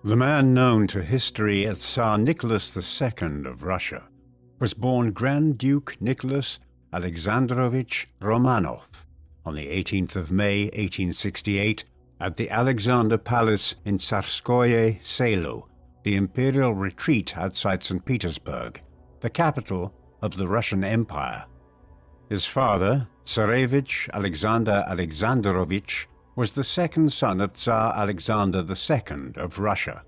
The man known to history as Tsar Nicholas II of Russia was born Grand Duke Nicholas Alexandrovich Romanov on the 18th of May 1868 at the Alexander Palace in Tsarskoye Selo, the imperial retreat outside St. Petersburg, the capital of the Russian Empire. His father, Tsarevich Alexander Alexandrovich, was the second son of Tsar Alexander II of Russia.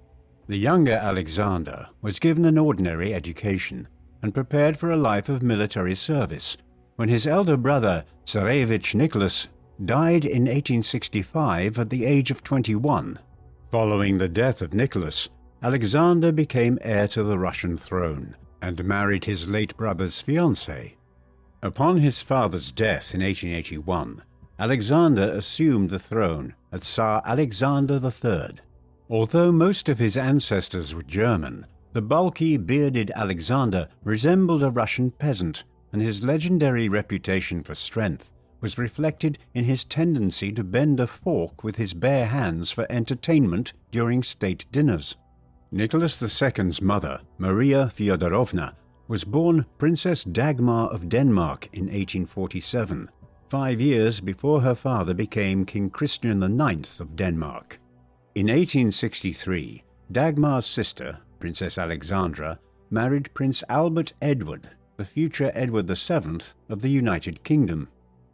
The younger Alexander was given an ordinary education and prepared for a life of military service when his elder brother, Tsarevich Nicholas, died in 1865 at the age of 21. Following the death of Nicholas, Alexander became heir to the Russian throne and married his late brother's fiancée. Upon his father's death in 1881, Alexander assumed the throne as Tsar Alexander III. Although most of his ancestors were German, the bulky, bearded Alexander resembled a Russian peasant, and his legendary reputation for strength was reflected in his tendency to bend a fork with his bare hands for entertainment during state dinners. Nicholas II's mother, Maria Fyodorovna, was born Princess Dagmar of Denmark in 1847, 5 years before her father became King Christian IX of Denmark. In 1863, Dagmar's sister, Princess Alexandra, married Prince Albert Edward, the future Edward VII of the United Kingdom.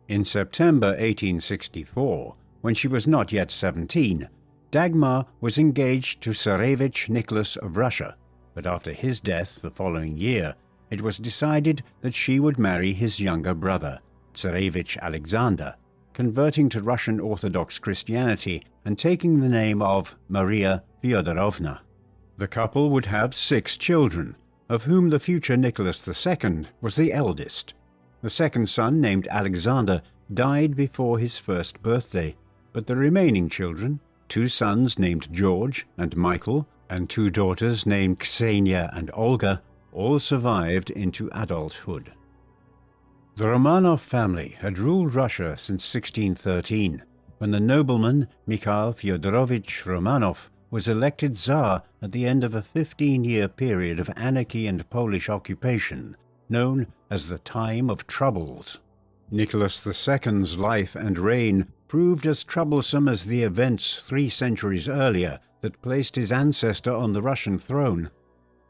In September 1864, when she was not yet 17, Dagmar was engaged to Tsarevich Nicholas of Russia, but after his death the following year, it was decided that she would marry his younger brother, Tsarevich Alexander, converting to Russian Orthodox Christianity and taking the name of Maria Fyodorovna. The couple would have 6 children, of whom the future Nicholas II was the eldest. The second son, named Alexander, died before his first birthday, but the remaining children, 2 sons named George and Michael, and 2 daughters named Ksenia and Olga, all survived into adulthood. The Romanov family had ruled Russia since 1613, when the nobleman Mikhail Fyodorovich Romanov was elected Tsar at the end of a 15-year period of anarchy and Polish occupation, known as the Time of Troubles. Nicholas II's life and reign proved as troublesome as the events 3 centuries earlier that placed his ancestor on the Russian throne.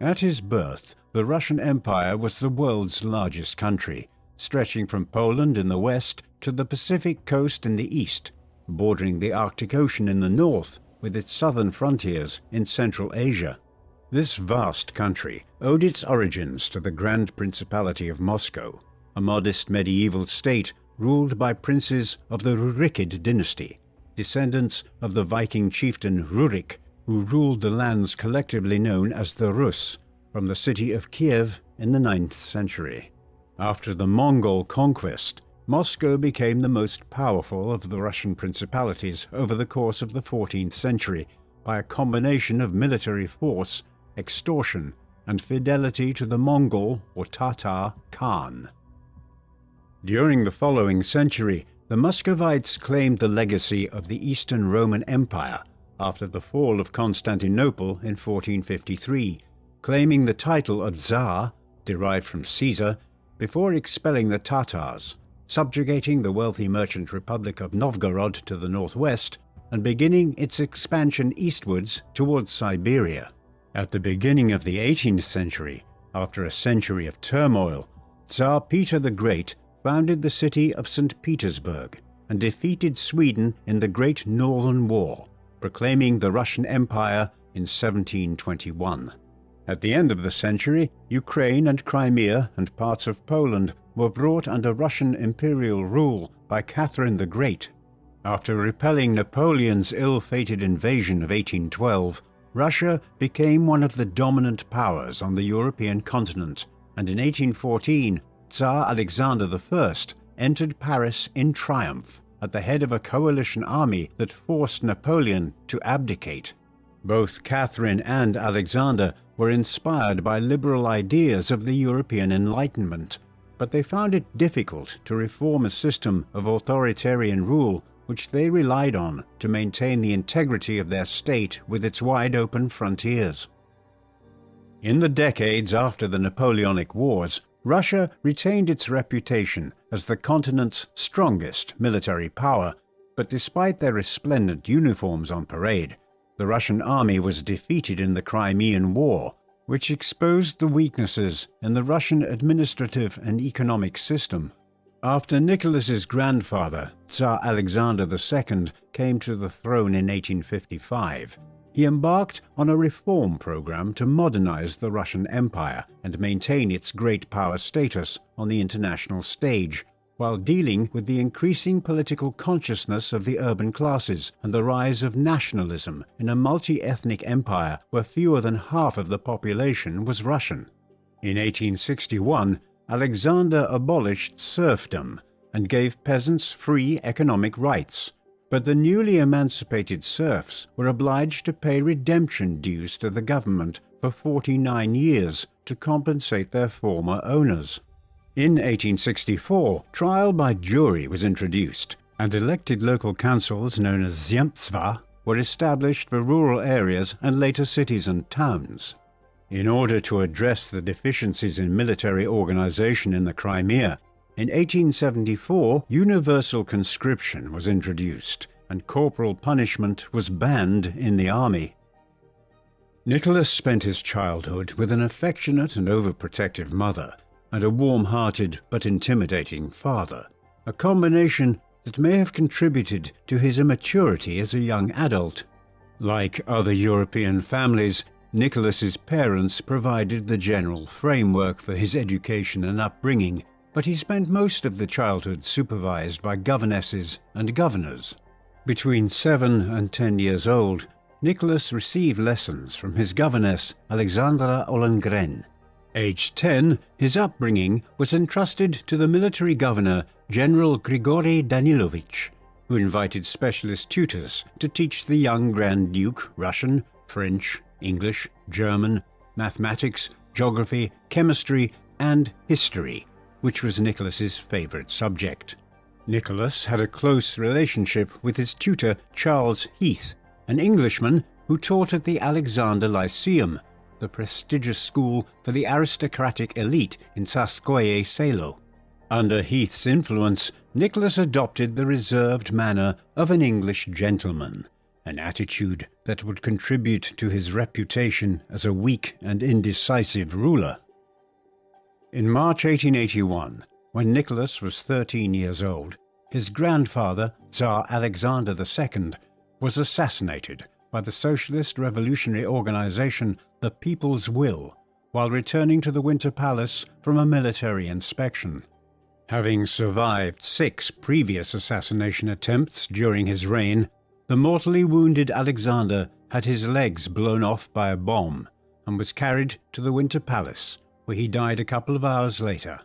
At his birth, the Russian Empire was the world's largest country, stretching from Poland in the west to the Pacific coast in the east, bordering the Arctic Ocean in the north, with its southern frontiers in Central Asia. This vast country owed its origins to the Grand Principality of Moscow, a modest medieval state ruled by princes of the Rurikid dynasty, descendants of the Viking chieftain Rurik, who ruled the lands collectively known as the Rus, from the city of Kiev in the 9th century. After the Mongol conquest, Moscow became the most powerful of the Russian principalities over the course of the 14th century by a combination of military force, extortion, and fidelity to the Mongol or Tatar Khan. During the following century, the Muscovites claimed the legacy of the Eastern Roman Empire after the fall of Constantinople in 1453, claiming the title of Tsar, derived from Caesar, before expelling the Tatars, subjugating the wealthy merchant republic of Novgorod to the northwest, and beginning its expansion eastwards towards Siberia. At the beginning of the 18th century, after a century of turmoil, Tsar Peter the Great founded the city of St. Petersburg and defeated Sweden in the Great Northern War, proclaiming the Russian Empire in 1721. At the end of the century, Ukraine and Crimea and parts of Poland were brought under Russian imperial rule by Catherine the Great. After repelling Napoleon's ill-fated invasion of 1812, Russia became one of the dominant powers on the European continent, and in 1814, Tsar Alexander I entered Paris in triumph at the head of a coalition army that forced Napoleon to abdicate. Both Catherine and Alexander were inspired by liberal ideas of the European Enlightenment, but they found it difficult to reform a system of authoritarian rule which they relied on to maintain the integrity of their state with its wide-open frontiers. In the decades after the Napoleonic Wars, Russia retained its reputation as the continent's strongest military power, but despite their resplendent uniforms on parade, the Russian army was defeated in the Crimean War, which exposed the weaknesses in the Russian administrative and economic system. After Nicholas's grandfather, Tsar Alexander II, came to the throne in 1855, he embarked on a reform program to modernize the Russian Empire and maintain its great power status on the international stage, while dealing with the increasing political consciousness of the urban classes and the rise of nationalism in a multi-ethnic empire where fewer than half of the population was Russian. In 1861, Alexander abolished serfdom and gave peasants free economic rights, but the newly emancipated serfs were obliged to pay redemption dues to the government for 49 years to compensate their former owners. In 1864, trial by jury was introduced, and elected local councils known as Zemstva were established for rural areas and later cities and towns. In order to address the deficiencies in military organization in the Crimea, in 1874 universal conscription was introduced, and corporal punishment was banned in the army. Nicholas spent his childhood with an affectionate and overprotective mother, and a warm-hearted but intimidating father, a combination that may have contributed to his immaturity as a young adult. Like other European families, Nicholas's parents provided the general framework for his education and upbringing, but he spent most of the childhood supervised by governesses and governors. Between 7 and 10 years old, Nicholas received lessons from his governess Alexandra Ollengren. Aged 10, his upbringing was entrusted to the military governor General Grigory Danilovich, who invited specialist tutors to teach the young Grand Duke Russian, French, English, German, mathematics, geography, chemistry, and history, which was Nicholas's favorite subject. Nicholas had a close relationship with his tutor Charles Heath, an Englishman who taught at the Alexander Lyceum, the prestigious school for the aristocratic elite in Tsarskoye Selo. Under Heath's influence, Nicholas adopted the reserved manner of an English gentleman, an attitude that would contribute to his reputation as a weak and indecisive ruler. In March 1881, when Nicholas was 13 years old, his grandfather, Tsar Alexander II, was assassinated by the socialist revolutionary organization The People's Will while returning to the Winter Palace from a military inspection. Having survived 6 previous assassination attempts during his reign, the mortally wounded Alexander had his legs blown off by a bomb and was carried to the Winter Palace, where he died a couple of hours later.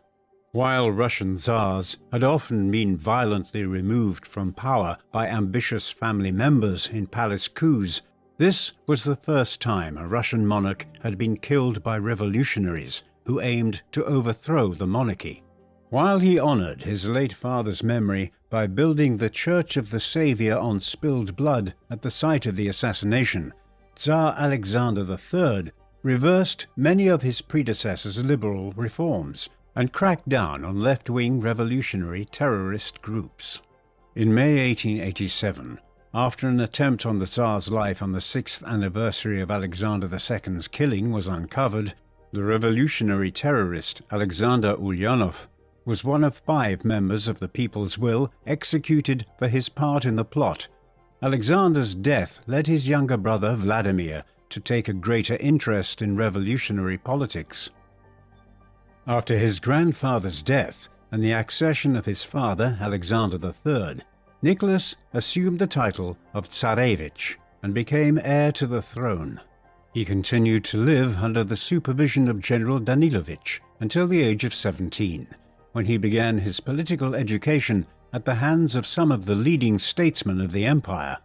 While Russian Tsars had often been violently removed from power by ambitious family members in palace coups, this was the first time a Russian monarch had been killed by revolutionaries who aimed to overthrow the monarchy. While he honored his late father's memory by building the Church of the Saviour on spilled blood at the site of the assassination, Tsar Alexander III reversed many of his predecessors' liberal reforms and cracked down on left-wing revolutionary terrorist groups. In May 1887, after an attempt on the Tsar's life on the 6th anniversary of Alexander II's killing was uncovered, the revolutionary terrorist Alexander Ulyanov was one of 5 members of the People's Will executed for his part in the plot. Alexander's death led his younger brother Vladimir to take a greater interest in revolutionary politics. After his grandfather's death and the accession of his father, Alexander III, Nicholas assumed the title of Tsarevich and became heir to the throne. He continued to live under the supervision of General Danilovich until the age of 17, when he began his political education at the hands of some of the leading statesmen of the empire.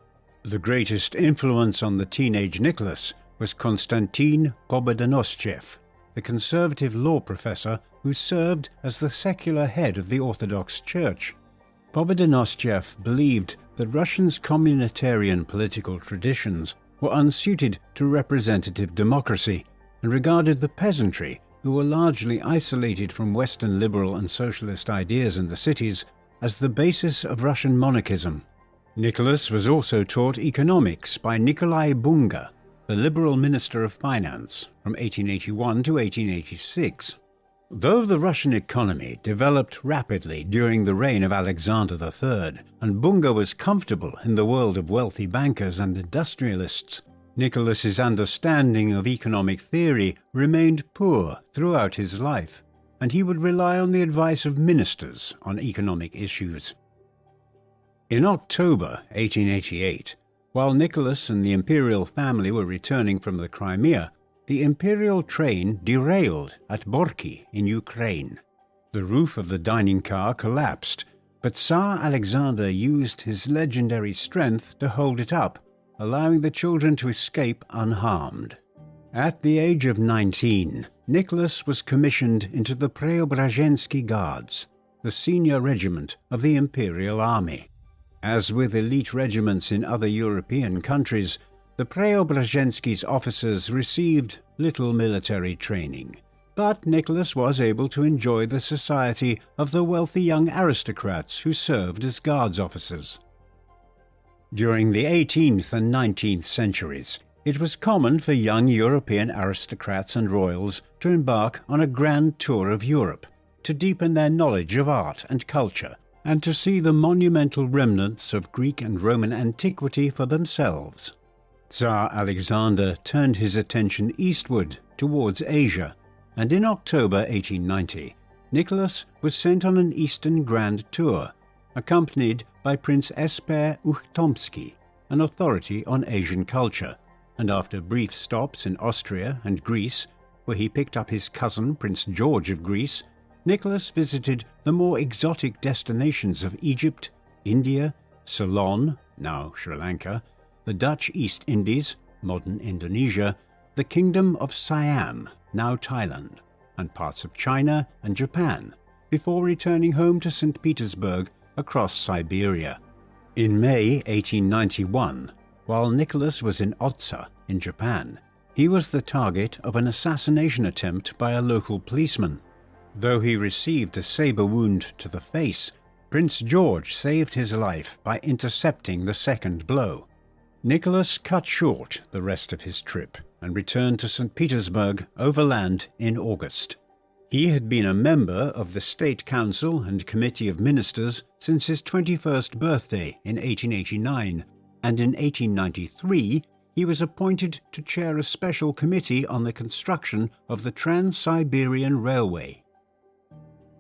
The greatest influence on the teenage Nicholas was Konstantin Pobedonostchev, the conservative law professor who served as the secular head of the Orthodox Church. Pobedonostsev believed that Russia's communitarian political traditions were unsuited to representative democracy and regarded the peasantry, who were largely isolated from Western liberal and socialist ideas in the cities, as the basis of Russian monarchism. Nicholas was also taught economics by Nikolai Bunga, the liberal Minister of Finance, from 1881 to 1886. Though the Russian economy developed rapidly during the reign of Alexander III, and Bunga was comfortable in the world of wealthy bankers and industrialists, Nicholas's understanding of economic theory remained poor throughout his life, and he would rely on the advice of ministers on economic issues. In October 1888, while Nicholas and the imperial family were returning from the Crimea, the imperial train derailed at Borky in Ukraine. The roof of the dining car collapsed, but Tsar Alexander used his legendary strength to hold it up, allowing the children to escape unharmed. At the age of 19, Nicholas was commissioned into the Preobrazhensky Guards, the senior regiment of the Imperial Army. As with elite regiments in other European countries, the Preobrazhensky's officers received little military training, but Nicholas was able to enjoy the society of the wealthy young aristocrats who served as guards officers. During the 18th and 19th centuries, it was common for young European aristocrats and royals to embark on a grand tour of Europe, to deepen their knowledge of art and culture, and to see the monumental remnants of Greek and Roman antiquity for themselves. Tsar Alexander turned his attention eastward towards Asia, and in October 1890, Nicholas was sent on an Eastern Grand Tour, accompanied by Prince Esper Ukhtomsky, an authority on Asian culture, and after brief stops in Austria and Greece, where he picked up his cousin Prince George of Greece, Nicholas visited the more exotic destinations of Egypt, India, Ceylon, now Sri Lanka, the Dutch East Indies, modern Indonesia, the Kingdom of Siam, now Thailand, and parts of China and Japan, before returning home to St. Petersburg across Siberia. In May 1891, while Nicholas was in Otsa in Japan, he was the target of an assassination attempt by a local policeman. Though he received a saber wound to the face, Prince George saved his life by intercepting the second blow. Nicholas cut short the rest of his trip and returned to St. Petersburg overland in August. He had been a member of the State Council and Committee of Ministers since his 21st birthday in 1889, and in 1893 he was appointed to chair a special committee on the construction of the Trans-Siberian Railway.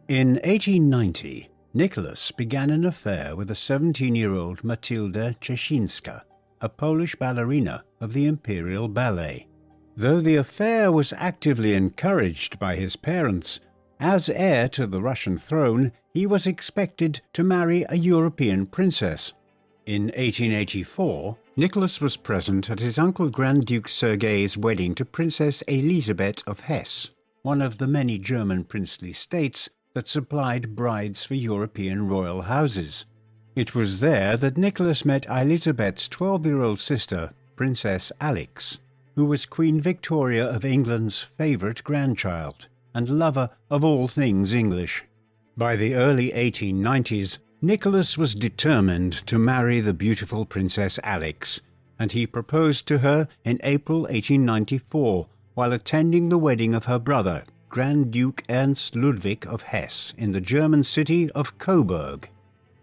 In 1890, Nicholas began an affair with a 17-year-old Matilda Czeszynska, a Polish ballerina of the Imperial Ballet. Though the affair was actively encouraged by his parents, as heir to the Russian throne, he was expected to marry a European princess. In 1884, Nicholas was present at his uncle Grand Duke Sergei's wedding to Princess Elisabeth of Hesse, one of the many German princely states that supplied brides for European royal houses. It was there that Nicholas met Elizabeth's 12-year-old sister, Princess Alix, who was Queen Victoria of England's favourite grandchild and lover of all things English. By the early 1890s, Nicholas was determined to marry the beautiful Princess Alix, and he proposed to her in April 1894 while attending the wedding of her brother, Grand Duke Ernst Ludwig of Hesse, in the German city of Coburg.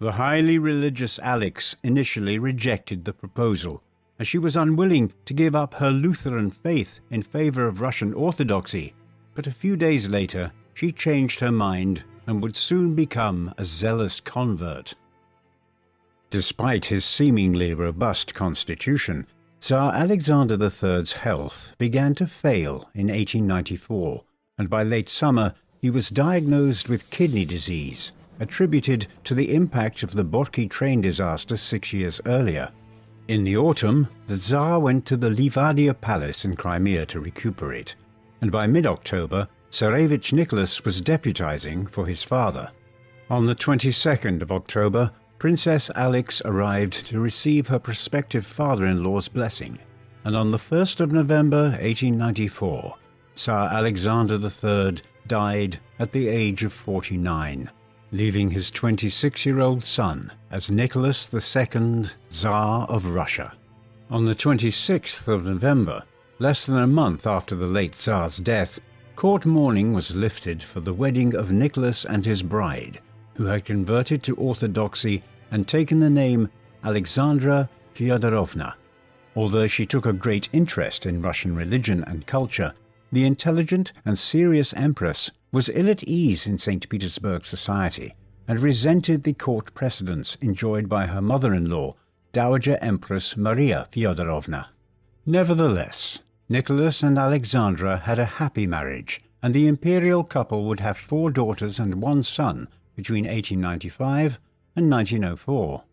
The highly religious Alix initially rejected the proposal, as she was unwilling to give up her Lutheran faith in favor of Russian Orthodoxy, but a few days later she changed her mind and would soon become a zealous convert. Despite his seemingly robust constitution, Tsar Alexander III's health began to fail in 1894, and by late summer he was diagnosed with kidney disease, attributed to the impact of the Borky train disaster 6 years earlier. In the autumn, the Tsar went to the Livadia Palace in Crimea to recuperate, and by mid-October, Tsarevich Nicholas was deputizing for his father. On the 22nd of October, Princess Alix arrived to receive her prospective father-in-law's blessing, and on the 1st of November 1894, Tsar Alexander III died at the age of 49, leaving his 26-year-old son as Nicholas II, Tsar of Russia. On the 26th of November, less than a month after the late Tsar's death, court mourning was lifted for the wedding of Nicholas and his bride, who had converted to Orthodoxy and taken the name Alexandra Fyodorovna. Although she took a great interest in Russian religion and culture, the intelligent and serious empress was ill at ease in St. Petersburg society and resented the court precedence enjoyed by her mother-in-law, Dowager Empress Maria Fyodorovna. Nevertheless, Nicholas and Alexandra had a happy marriage, and the imperial couple would have 4 daughters and 1 son between 1895 and 1904.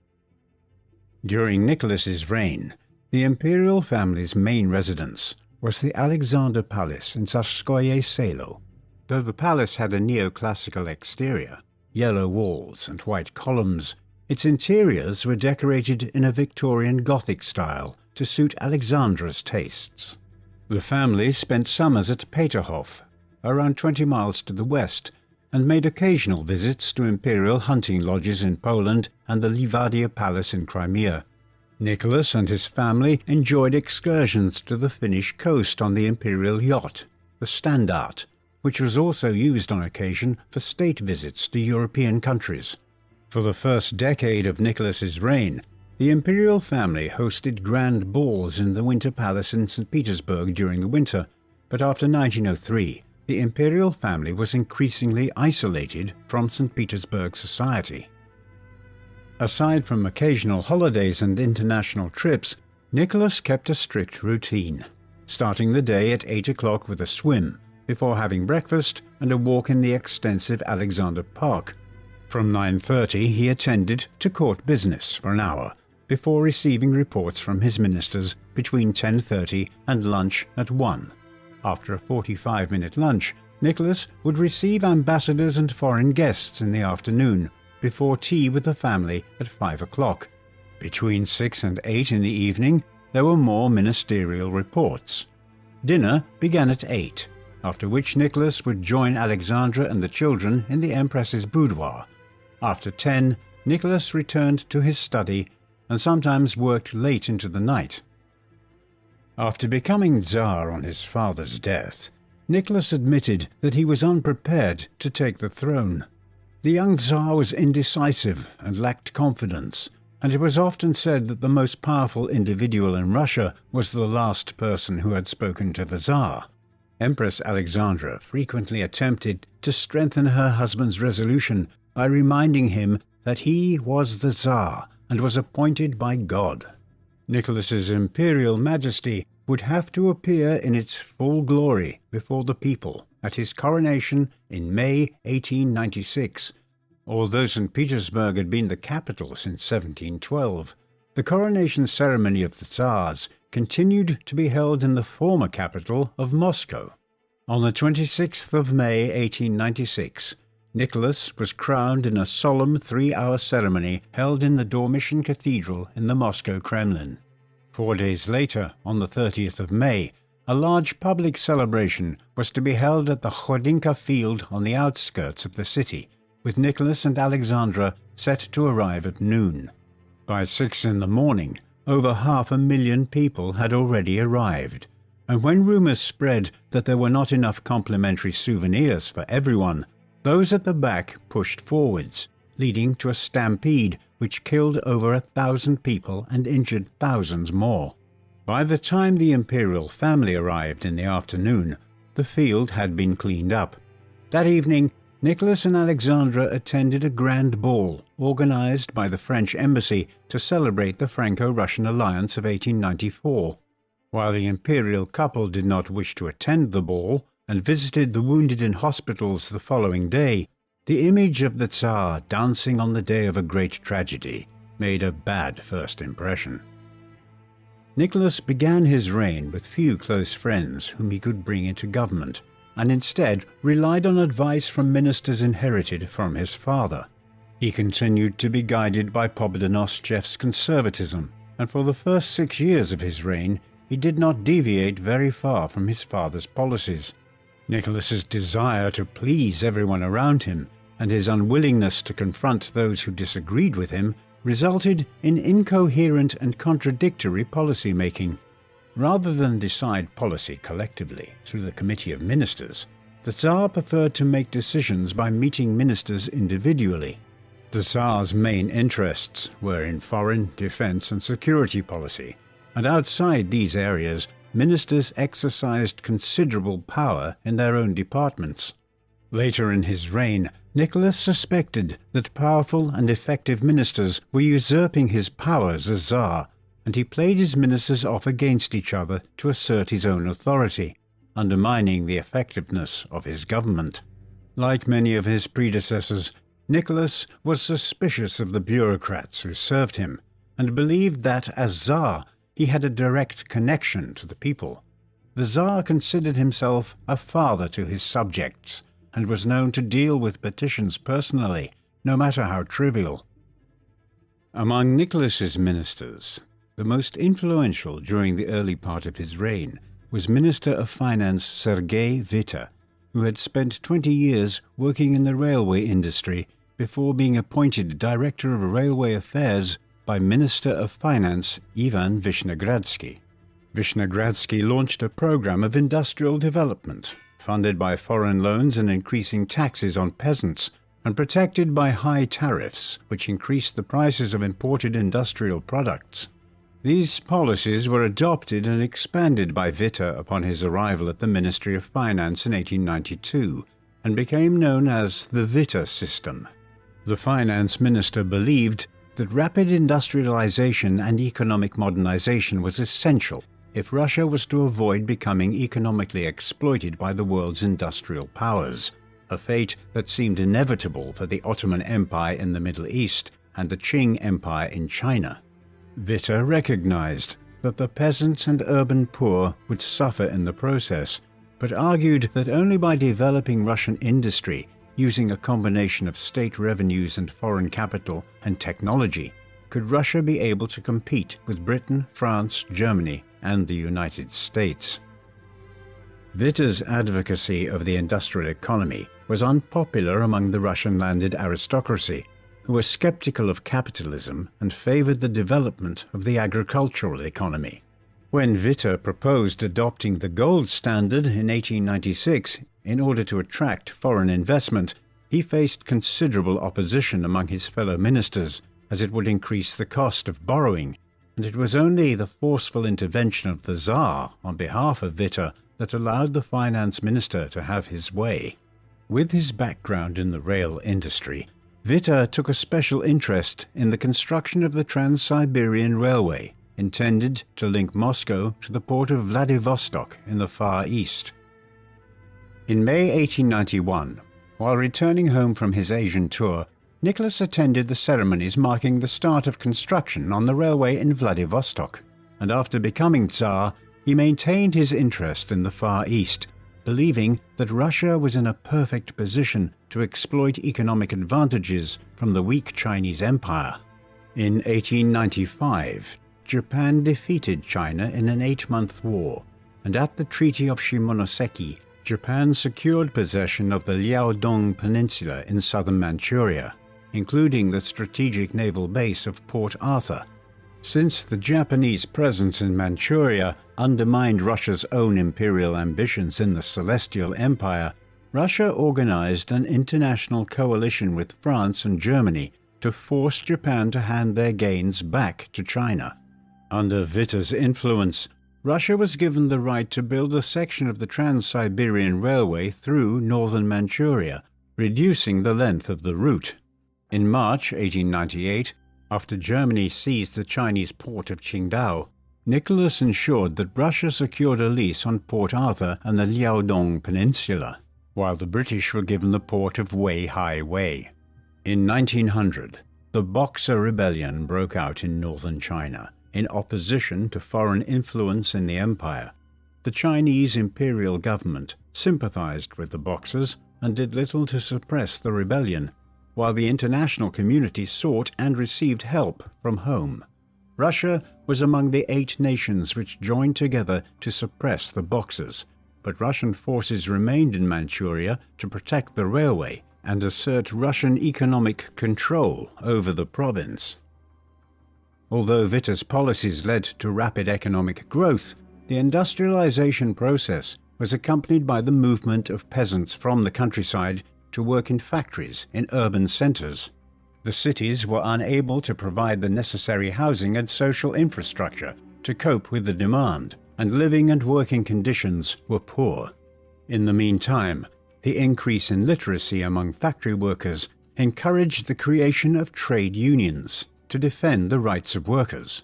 During Nicholas's reign, the imperial family's main residence was the Alexander Palace in Tsarskoye Selo. Though the palace had a neoclassical exterior, yellow walls and white columns, its interiors were decorated in a Victorian Gothic style to suit Alexandra's tastes. The family spent summers at Peterhof, around 20 miles to the west, and made occasional visits to imperial hunting lodges in Poland and the Livadia Palace in Crimea. Nicholas and his family enjoyed excursions to the Finnish coast on the imperial yacht, the Standard, which was also used on occasion for state visits to European countries. For the first decade of Nicholas's reign, the imperial family hosted grand balls in the Winter Palace in St. Petersburg during the winter, but after 1903, the imperial family was increasingly isolated from St. Petersburg society. Aside from occasional holidays and international trips, Nicholas kept a strict routine, starting the day at 8 o'clock with a swim, before having breakfast and a walk in the extensive Alexander Park. From 9:30 he attended to court business for an hour, before receiving reports from his ministers between 10:30 and lunch at 1. After a 45-minute lunch, Nicholas would receive ambassadors and foreign guests in the afternoon, before tea with the family at 5 o'clock. Between 6 and 8 in the evening, there were more ministerial reports. Dinner began at 8, after which Nicholas would join Alexandra and the children in the Empress's boudoir. After 10, Nicholas returned to his study and sometimes worked late into the night. After becoming Tsar on his father's death, Nicholas admitted that he was unprepared to take the throne. The young Tsar was indecisive and lacked confidence, and it was often said that the most powerful individual in Russia was the last person who had spoken to the Tsar. Empress Alexandra frequently attempted to strengthen her husband's resolution by reminding him that he was the Tsar and was appointed by God. Nicholas's imperial majesty would have to appear in its full glory before the people at his coronation in May 1896. Although St. Petersburg had been the capital since 1712, the coronation ceremony of the Tsars continued to be held in the former capital of Moscow. On the 26th of May 1896, Nicholas was crowned in a solemn 3-hour ceremony held in the Dormition Cathedral in the Moscow Kremlin. 4 days later, on the 30th of May, a large public celebration was to be held at the Khodinka field on the outskirts of the city, with Nicholas and Alexandra set to arrive at noon. By 6 in the morning, over 500,000 people had already arrived, and when rumors spread that there were not enough complimentary souvenirs for everyone, those at the back pushed forwards, leading to a stampede which killed over 1,000 people and injured thousands more. By the time the imperial family arrived in the afternoon, the field had been cleaned up. That evening, Nicholas and Alexandra attended a grand ball organized by the French embassy to celebrate the Franco-Russian alliance of 1894. While the imperial couple did not wish to attend the ball and visited the wounded in hospitals the following day, the image of the Tsar dancing on the day of a great tragedy made a bad first impression. Nicholas began his reign with few close friends whom he could bring into government, and instead relied on advice from ministers inherited from his father. He continued to be guided by Pobledonoschev's conservatism, and for the first 6 years of his reign he did not deviate very far from his father's policies. Nicholas's desire to please everyone around him and his unwillingness to confront those who disagreed with him resulted in incoherent and contradictory policy-making. Rather than decide policy collectively through the Committee of Ministers, the Tsar preferred to make decisions by meeting ministers individually. The Tsar's main interests were in foreign, defense and security policy, and outside these areas, ministers exercised considerable power in their own departments. Later in his reign, Nicholas suspected that powerful and effective ministers were usurping his powers as Tsar, and he played his ministers off against each other to assert his own authority, undermining the effectiveness of his government. Like many of his predecessors, Nicholas was suspicious of the bureaucrats who served him, and believed that, as Tsar, he had a direct connection to the people. The Tsar considered himself a father to his subjects, and was known to deal with petitions personally, no matter how trivial. Among Nicholas's ministers, the most influential during the early part of his reign was Minister of Finance Sergei Witte, who had spent 20 years working in the railway industry before being appointed Director of Railway Affairs by Minister of Finance Ivan Vishnegradsky. Vishnegradsky launched a program of industrial development, funded by foreign loans and increasing taxes on peasants, and protected by high tariffs, which increased the prices of imported industrial products. These policies were adopted and expanded by Witte upon his arrival at the Ministry of Finance in 1892, and became known as the Witte system. The finance minister believed that rapid industrialization and economic modernization was essential if Russia was to avoid becoming economically exploited by the world's industrial powers, a fate that seemed inevitable for the Ottoman Empire in the Middle East and the Qing Empire in China. Witte recognized that the peasants and urban poor would suffer in the process, but argued that only by developing Russian industry, using a combination of state revenues and foreign capital and technology, could Russia be able to compete with Britain, France, Germany, and the United States. Witte's advocacy of the industrial economy was unpopular among the Russian landed aristocracy, who were skeptical of capitalism and favored the development of the agricultural economy. When Witte proposed adopting the gold standard in 1896 in order to attract foreign investment, he faced considerable opposition among his fellow ministers, as it would increase the cost of borrowing, and it was only the forceful intervention of the Tsar on behalf of Witte that allowed the finance minister to have his way. With his background in the rail industry, Witte took a special interest in the construction of the Trans-Siberian Railway, intended to link Moscow to the port of Vladivostok in the Far East. In May 1891, while returning home from his Asian tour, Nicholas attended the ceremonies marking the start of construction on the railway in Vladivostok, and after becoming Tsar, he maintained his interest in the Far East, believing that Russia was in a perfect position to exploit economic advantages from the weak Chinese Empire. In 1895, Japan defeated China in an 8-month war, and at the Treaty of Shimonoseki, Japan secured possession of the Liaodong Peninsula in southern Manchuria, including the strategic naval base of Port Arthur. Since the Japanese presence in Manchuria undermined Russia's own imperial ambitions in the Celestial Empire, Russia organized an international coalition with France and Germany to force Japan to hand their gains back to China. Under Witte's influence, Russia was given the right to build a section of the Trans-Siberian Railway through northern Manchuria, reducing the length of the route. In March 1898, after Germany seized the Chinese port of Qingdao, Nicholas ensured that Russia secured a lease on Port Arthur and the Liaodong Peninsula, while the British were given the port of Weihai Wei. In 1900, the Boxer Rebellion broke out in northern China, in opposition to foreign influence in the empire. The Chinese imperial government sympathized with the Boxers and did little to suppress the rebellion, while the international community sought and received help from home. Russia was among the 8 nations which joined together to suppress the Boxers, but Russian forces remained in Manchuria to protect the railway and assert Russian economic control over the province. Although Witta's policies led to rapid economic growth, the industrialization process was accompanied by the movement of peasants from the countryside to work in factories in urban centers. The cities were unable to provide the necessary housing and social infrastructure to cope with the demand, and living and working conditions were poor. In the meantime, the increase in literacy among factory workers encouraged the creation of trade unions to defend the rights of workers.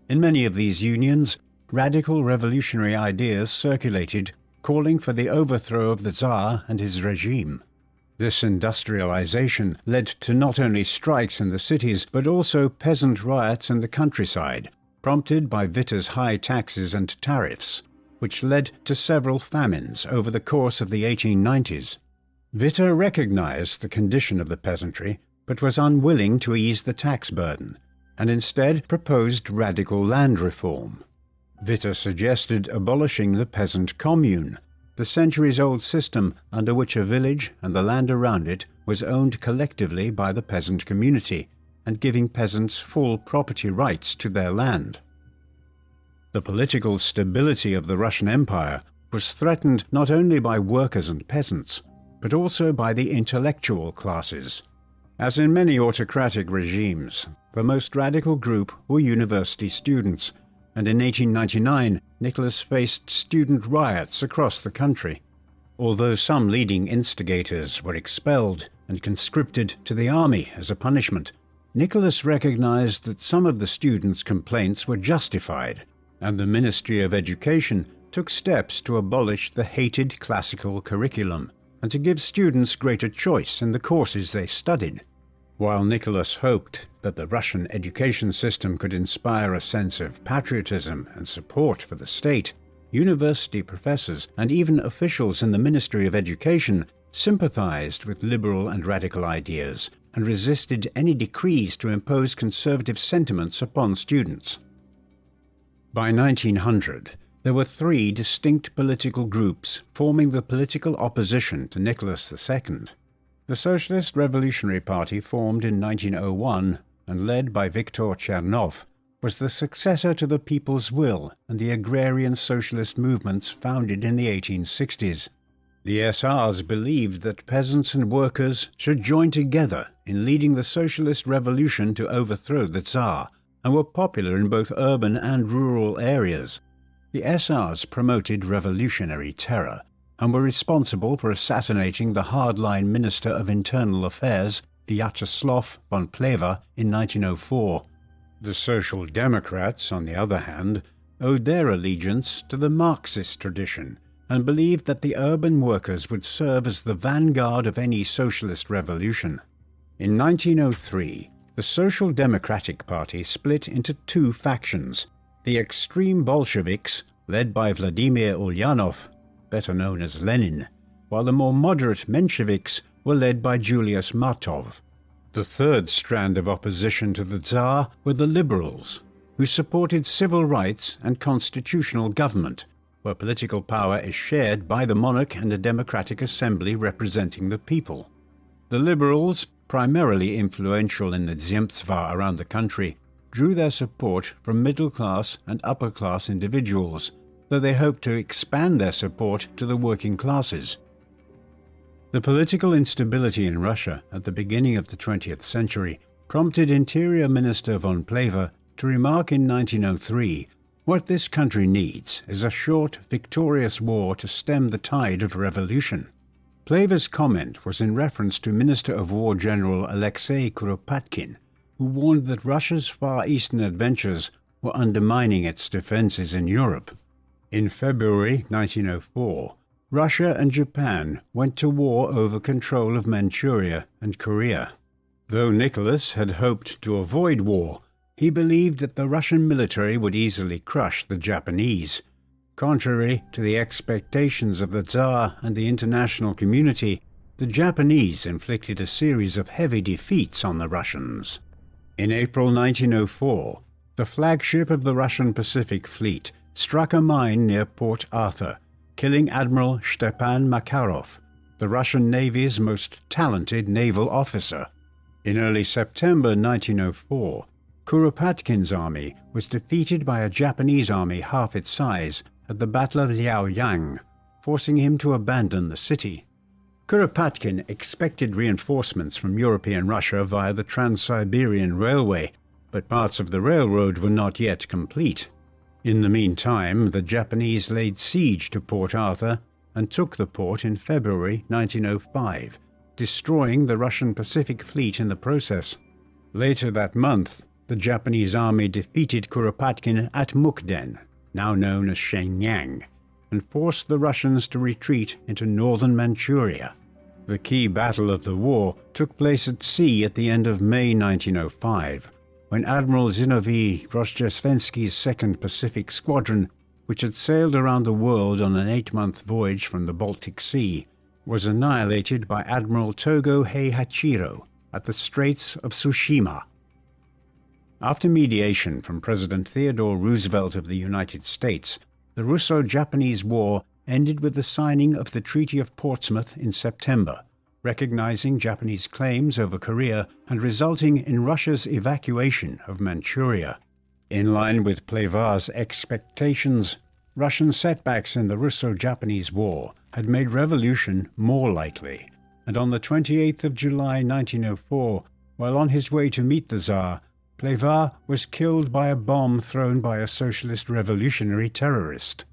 In many of these unions, radical revolutionary ideas circulated calling for the overthrow of the Tsar and his regime. This industrialization led to not only strikes in the cities but also peasant riots in the countryside, prompted by Witta's high taxes and tariffs, which led to several famines over the course of the 1890s. Witta recognized the condition of the peasantry but was unwilling to ease the tax burden, and instead proposed radical land reform. Witta suggested abolishing the peasant commune, the centuries-old system under which a village and the land around it was owned collectively by the peasant community, and giving peasants full property rights to their land. The political stability of the Russian Empire was threatened not only by workers and peasants, but also by the intellectual classes. As in many autocratic regimes, the most radical group were university students, and in 1899 Nicholas faced student riots across the country. Although some leading instigators were expelled and conscripted to the army as a punishment, Nicholas recognized that some of the students' complaints were justified, and the Ministry of Education took steps to abolish the hated classical curriculum and to give students greater choice in the courses they studied. While Nicholas hoped that the Russian education system could inspire a sense of patriotism and support for the state, university professors and even officials in the Ministry of Education sympathized with liberal and radical ideas and resisted any decrees to impose conservative sentiments upon students. By 1900, there were 3 distinct political groups forming the political opposition to Nicholas II. The Socialist Revolutionary Party, formed in 1901 and led by Viktor Chernov, was the successor to the People's Will and the agrarian socialist movements founded in the 1860s. The SRs believed that peasants and workers should join together in leading the socialist revolution to overthrow the Tsar, and were popular in both urban and rural areas. The SRs promoted revolutionary terror and were responsible for assassinating the hardline Minister of Internal Affairs, Vyacheslav von Plehve, in 1904. The Social Democrats, on the other hand, owed their allegiance to the Marxist tradition and believed that the urban workers would serve as the vanguard of any socialist revolution. In 1903, the Social Democratic Party split into 2 factions: the extreme Bolsheviks, led by Vladimir Ulyanov, better known as Lenin, while the more moderate Mensheviks were led by Julius Martov. The third strand of opposition to the Tsar were the liberals, who supported civil rights and constitutional government, where political power is shared by the monarch and a democratic assembly representing the people. The liberals, primarily influential in the Zemstva around the country, drew their support from middle-class and upper-class individuals, though they hoped to expand their support to the working classes. The political instability in Russia at the beginning of the 20th century prompted Interior Minister von Plehve to remark in 1903, "What this country needs is a short, victorious war to stem the tide of revolution." Plehve's comment was in reference to Minister of War General Alexei Kuropatkin, who warned that Russia's Far Eastern adventures were undermining its defenses in Europe. In February 1904, Russia and Japan went to war over control of Manchuria and Korea. Though Nicholas had hoped to avoid war, he believed that the Russian military would easily crush the Japanese. Contrary to the expectations of the Tsar and the international community, the Japanese inflicted a series of heavy defeats on the Russians. In April 1904, the flagship of the Russian Pacific Fleet struck a mine near Port Arthur, killing Admiral Stepan Makarov, the Russian Navy's most talented naval officer. In early September 1904, Kuropatkin's army was defeated by a Japanese army half its size at the Battle of Liaoyang, forcing him to abandon the city. Kuropatkin expected reinforcements from European Russia via the Trans-Siberian Railway, but parts of the railroad were not yet complete. In the meantime, the Japanese laid siege to Port Arthur and took the port in February 1905, destroying the Russian Pacific Fleet in the process. Later that month, the Japanese army defeated Kuropatkin at Mukden, now known as Shenyang, and forced the Russians to retreat into northern Manchuria. The key battle of the war took place at sea at the end of May 1905, when Admiral Zinovy Rozhdestvensky's 2nd Pacific Squadron, which had sailed around the world on an 8-month voyage from the Baltic Sea, was annihilated by Admiral Togo Heihachiro at the Straits of Tsushima. After mediation from President Theodore Roosevelt of the United States, the Russo-Japanese War ended with the signing of the Treaty of Portsmouth in September, recognizing Japanese claims over Korea and resulting in Russia's evacuation of Manchuria. In line with Pleyvar's expectations, Russian setbacks in the Russo-Japanese War had made revolution more likely, and on the 28th of July 1904, while on his way to meet the Tsar, Pleyvar was killed by a bomb thrown by a socialist revolutionary terrorist.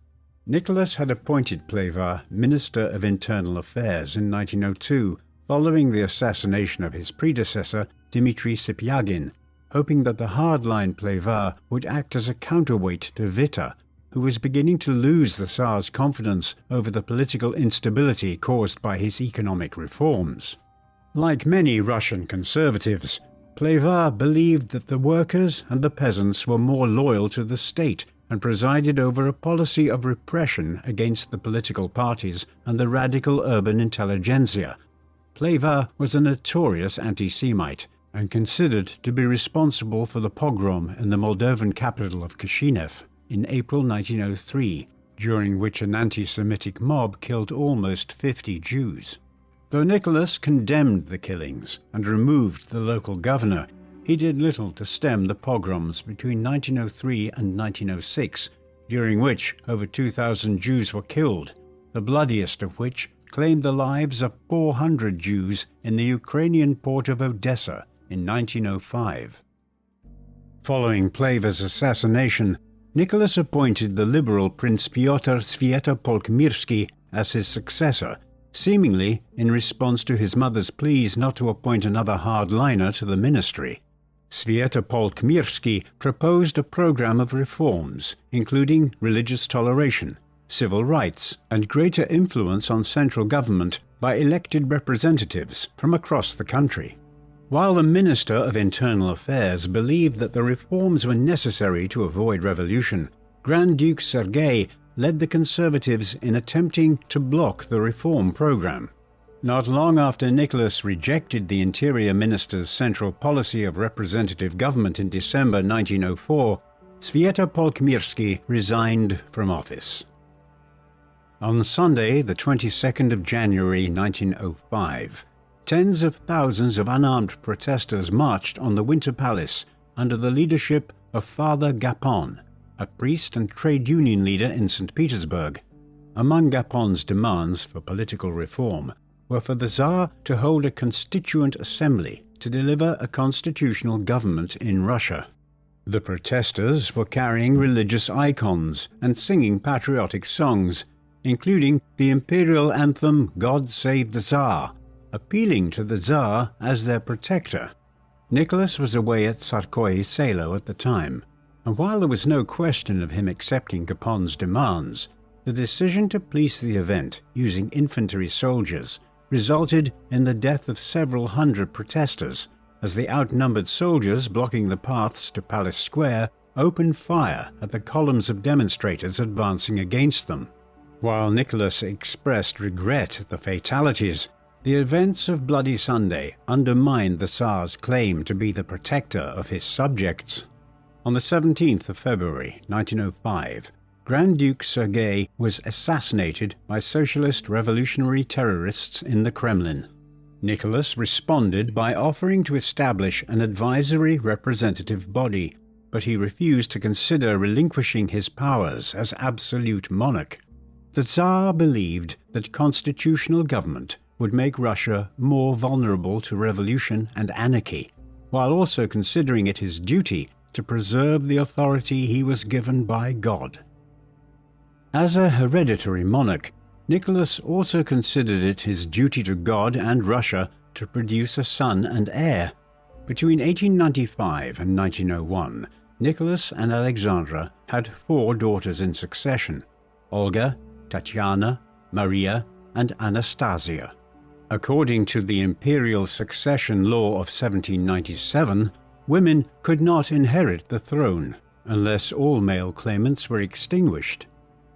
Nicholas had appointed Pleyvar Minister of Internal Affairs in 1902, following the assassination of his predecessor, Dmitry Sipyagin, hoping that the hardline Pleyvar would act as a counterweight to Witte, who was beginning to lose the Tsar's confidence over the political instability caused by his economic reforms. Like many Russian conservatives, Pleyvar believed that the workers and the peasants were more loyal to the state and presided over a policy of repression against the political parties and the radical urban intelligentsia. Pleyvar was a notorious anti-Semite and considered to be responsible for the pogrom in the Moldovan capital of Chisinau in April 1903, during which an anti-Semitic mob killed almost 50 Jews. Though Nicholas condemned the killings and removed the local governor, he did little to stem the pogroms between 1903 and 1906, during which over 2,000 Jews were killed, the bloodiest of which claimed the lives of 400 Jews in the Ukrainian port of Odessa in 1905. Following Pleyvar's assassination, Nicholas appointed the liberal Prince Pyotr Swietopolk-Mirsky as his successor, seemingly in response to his mother's pleas not to appoint another hardliner to the ministry. Swietopolk-Mirsky proposed a program of reforms, including religious toleration, civil rights, and greater influence on central government by elected representatives from across the country. While the Minister of Internal Affairs believed that the reforms were necessary to avoid revolution, Grand Duke Sergei led the conservatives in attempting to block the reform program. Not long after Nicholas rejected the Interior Minister's central policy of representative government in December 1904, Swietopolk-Mirsky resigned from office. On Sunday, the 22nd of January 1905, tens of thousands of unarmed protesters marched on the Winter Palace under the leadership of Father Gapon, a priest and trade union leader in St. Petersburg. Among Gapon's demands for political reform were for the Tsar to hold a constituent assembly to deliver a constitutional government in Russia. The protesters were carrying religious icons and singing patriotic songs, including the imperial anthem God Save the Tsar, appealing to the Tsar as their protector. Nicholas was away at Tsarskoye Selo at the time, and while there was no question of him accepting Gapon's demands, the decision to police the event using infantry soldiers resulted in the death of several hundred protesters, as the outnumbered soldiers blocking the paths to Palace Square opened fire at the columns of demonstrators advancing against them. While Nicholas expressed regret at the fatalities, The events of Bloody Sunday undermined the Tsar's claim to be the protector of his subjects. On the 17th of February 1905, Grand Duke Sergei was assassinated by socialist revolutionary terrorists in the Kremlin. Nicholas responded by offering to establish an advisory representative body, but he refused to consider relinquishing his powers as absolute monarch. The Tsar believed that constitutional government would make Russia more vulnerable to revolution and anarchy, while also considering it his duty to preserve the authority he was given by God. As a hereditary monarch, Nicholas also considered it his duty to God and Russia to produce a son and heir. Between 1895 and 1901, Nicholas and Alexandra had 4 daughters in succession: Olga, Tatiana, Maria, and Anastasia. According to the imperial succession law of 1797, women could not inherit the throne unless all male claimants were extinguished.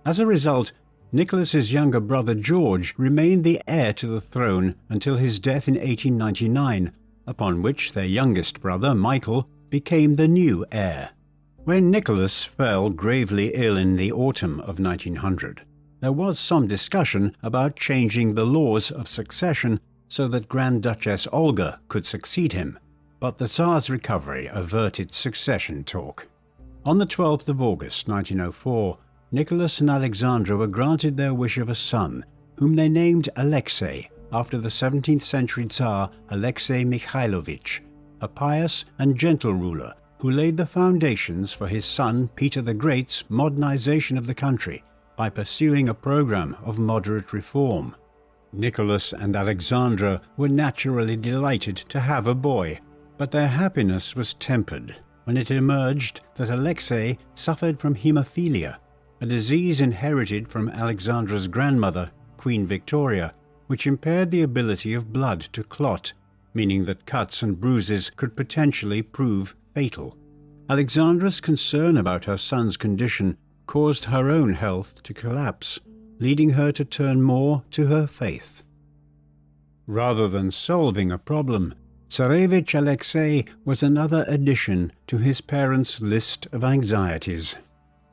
As a result, Nicholas's younger brother George remained the heir to the throne until his death in 1899, upon which their youngest brother Michael became the new heir. When Nicholas fell gravely ill in the autumn of 1900, there was some discussion about changing the laws of succession so that Grand Duchess Olga could succeed him, but the Tsar's recovery averted succession talk. On the 12th of August 1904, Nicholas and Alexandra were granted their wish of a son, whom they named Alexei, after the 17th century Tsar Alexei Mikhailovich, a pious and gentle ruler who laid the foundations for his son Peter the Great's modernization of the country by pursuing a program of moderate reform. Nicholas and Alexandra were naturally delighted to have a boy, but their happiness was tempered when it emerged that Alexei suffered from hemophilia, a disease inherited from Alexandra's grandmother, Queen Victoria, which impaired the ability of blood to clot, meaning that cuts and bruises could potentially prove fatal. Alexandra's concern about her son's condition caused her own health to collapse, leading her to turn more to her faith. Rather than solving a problem, Tsarevich Alexei was another addition to his parents' list of anxieties.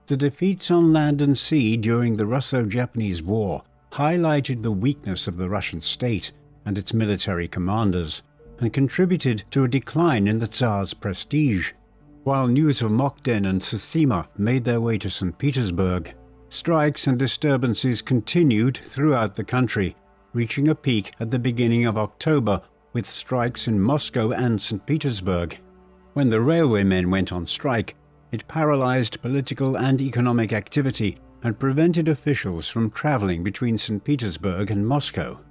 The defeats on land and sea during the Russo-Japanese War highlighted the weakness of the Russian state and its military commanders, and contributed to a decline in the Tsar's prestige. While news of Mokden and Tsushima made their way to St. Petersburg, strikes and disturbances continued throughout the country, reaching a peak at the beginning of October with strikes in Moscow and St. Petersburg. When the railwaymen went on strike, it paralyzed political and economic activity and prevented officials from traveling between St. Petersburg and Moscow.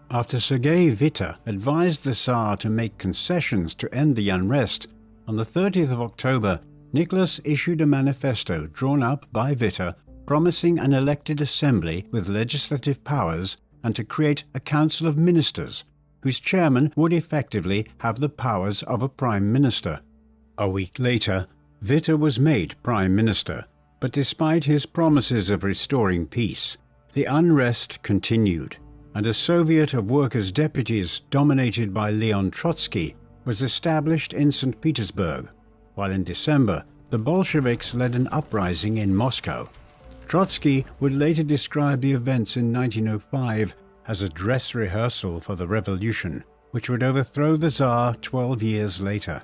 After Sergei Witte advised the Tsar to make concessions to end the unrest, on the 30th of October, Nicholas issued a manifesto drawn up by Witte promising an elected assembly with legislative powers and to create a council of ministers, whose chairman would effectively have the powers of a prime minister. A week later, Witte was made prime minister, but despite his promises of restoring peace, the unrest continued, and a Soviet of workers' deputies dominated by Leon Trotsky was established in St. Petersburg, while in December the Bolsheviks led an uprising in Moscow. Trotsky would later describe the events in 1905 as a dress rehearsal for the revolution, which would overthrow the Tsar 12 years later.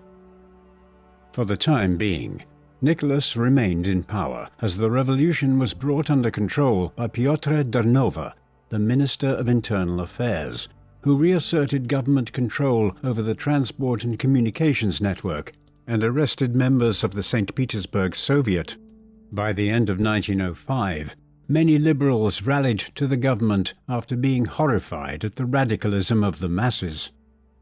For the time being, Nicholas remained in power as the revolution was brought under control by Pyotr Dernova, the Minister of Internal Affairs, who reasserted government control over the transport and communications network and arrested members of the St. Petersburg Soviet. By the end of 1905, many liberals rallied to the government after being horrified at the radicalism of the masses.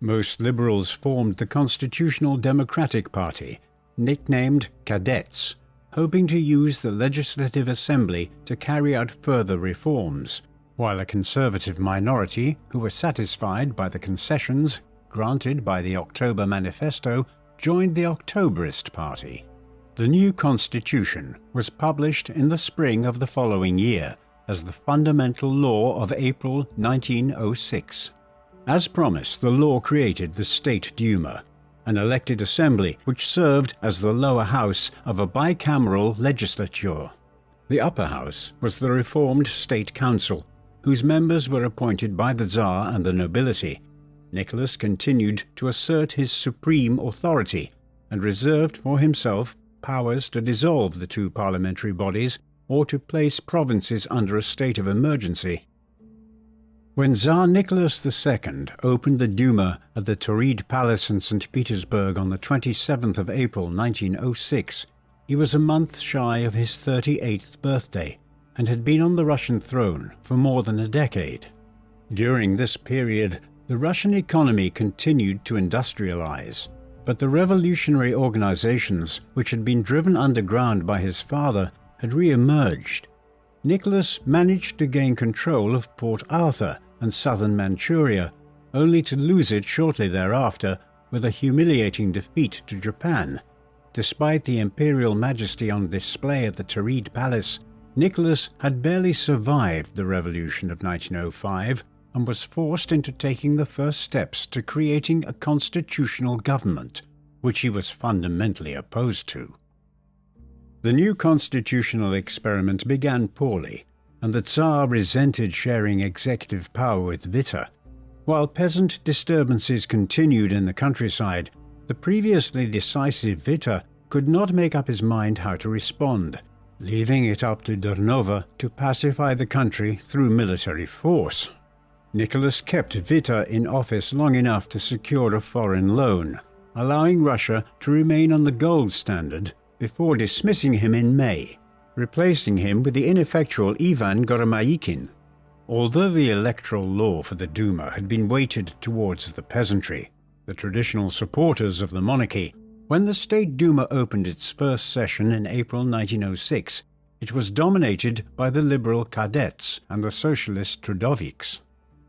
Most liberals formed the Constitutional Democratic Party, nicknamed Cadets, hoping to use the Legislative Assembly to carry out further reforms, while a conservative minority, who were satisfied by the concessions granted by the October Manifesto, joined the Octoberist Party. The new constitution was published in the spring of the following year as the Fundamental Law of April 1906. As promised, the law created the State Duma, an elected assembly which served as the lower house of a bicameral legislature. The upper house was the reformed State Council, whose members were appointed by the Tsar and the nobility. Nicholas continued to assert his supreme authority and reserved for himself powers to dissolve the two parliamentary bodies or to place provinces under a state of emergency. When Tsar Nicholas II opened the Duma at the Tauride Palace in St. Petersburg on the 27th of April 1906, he was a month shy of his 38th birthday and had been on the Russian throne for more than a decade. During this period, the Russian economy continued to industrialize, but the revolutionary organizations which had been driven underground by his father had re-emerged. Nicholas managed to gain control of Port Arthur and southern Manchuria, only to lose it shortly thereafter with a humiliating defeat to Japan. Despite the imperial majesty on display at the Tauride Palace, Nicholas had barely survived the revolution of 1905 and was forced into taking the first steps to creating a constitutional government, which he was fundamentally opposed to. The new constitutional experiment began poorly, and the Tsar resented sharing executive power with Witte. While peasant disturbances continued in the countryside, the previously decisive Witte could not make up his mind how to respond, leaving it up to Dornova to pacify the country through military force. Nicholas kept Witte in office long enough to secure a foreign loan, allowing Russia to remain on the gold standard before dismissing him in May, replacing him with the ineffectual Ivan Goromaikin. Although the electoral law for the Duma had been weighted towards the peasantry, the traditional supporters of the monarchy, when the State Duma opened its first session in April 1906, it was dominated by the liberal cadets and the socialist Trudoviks.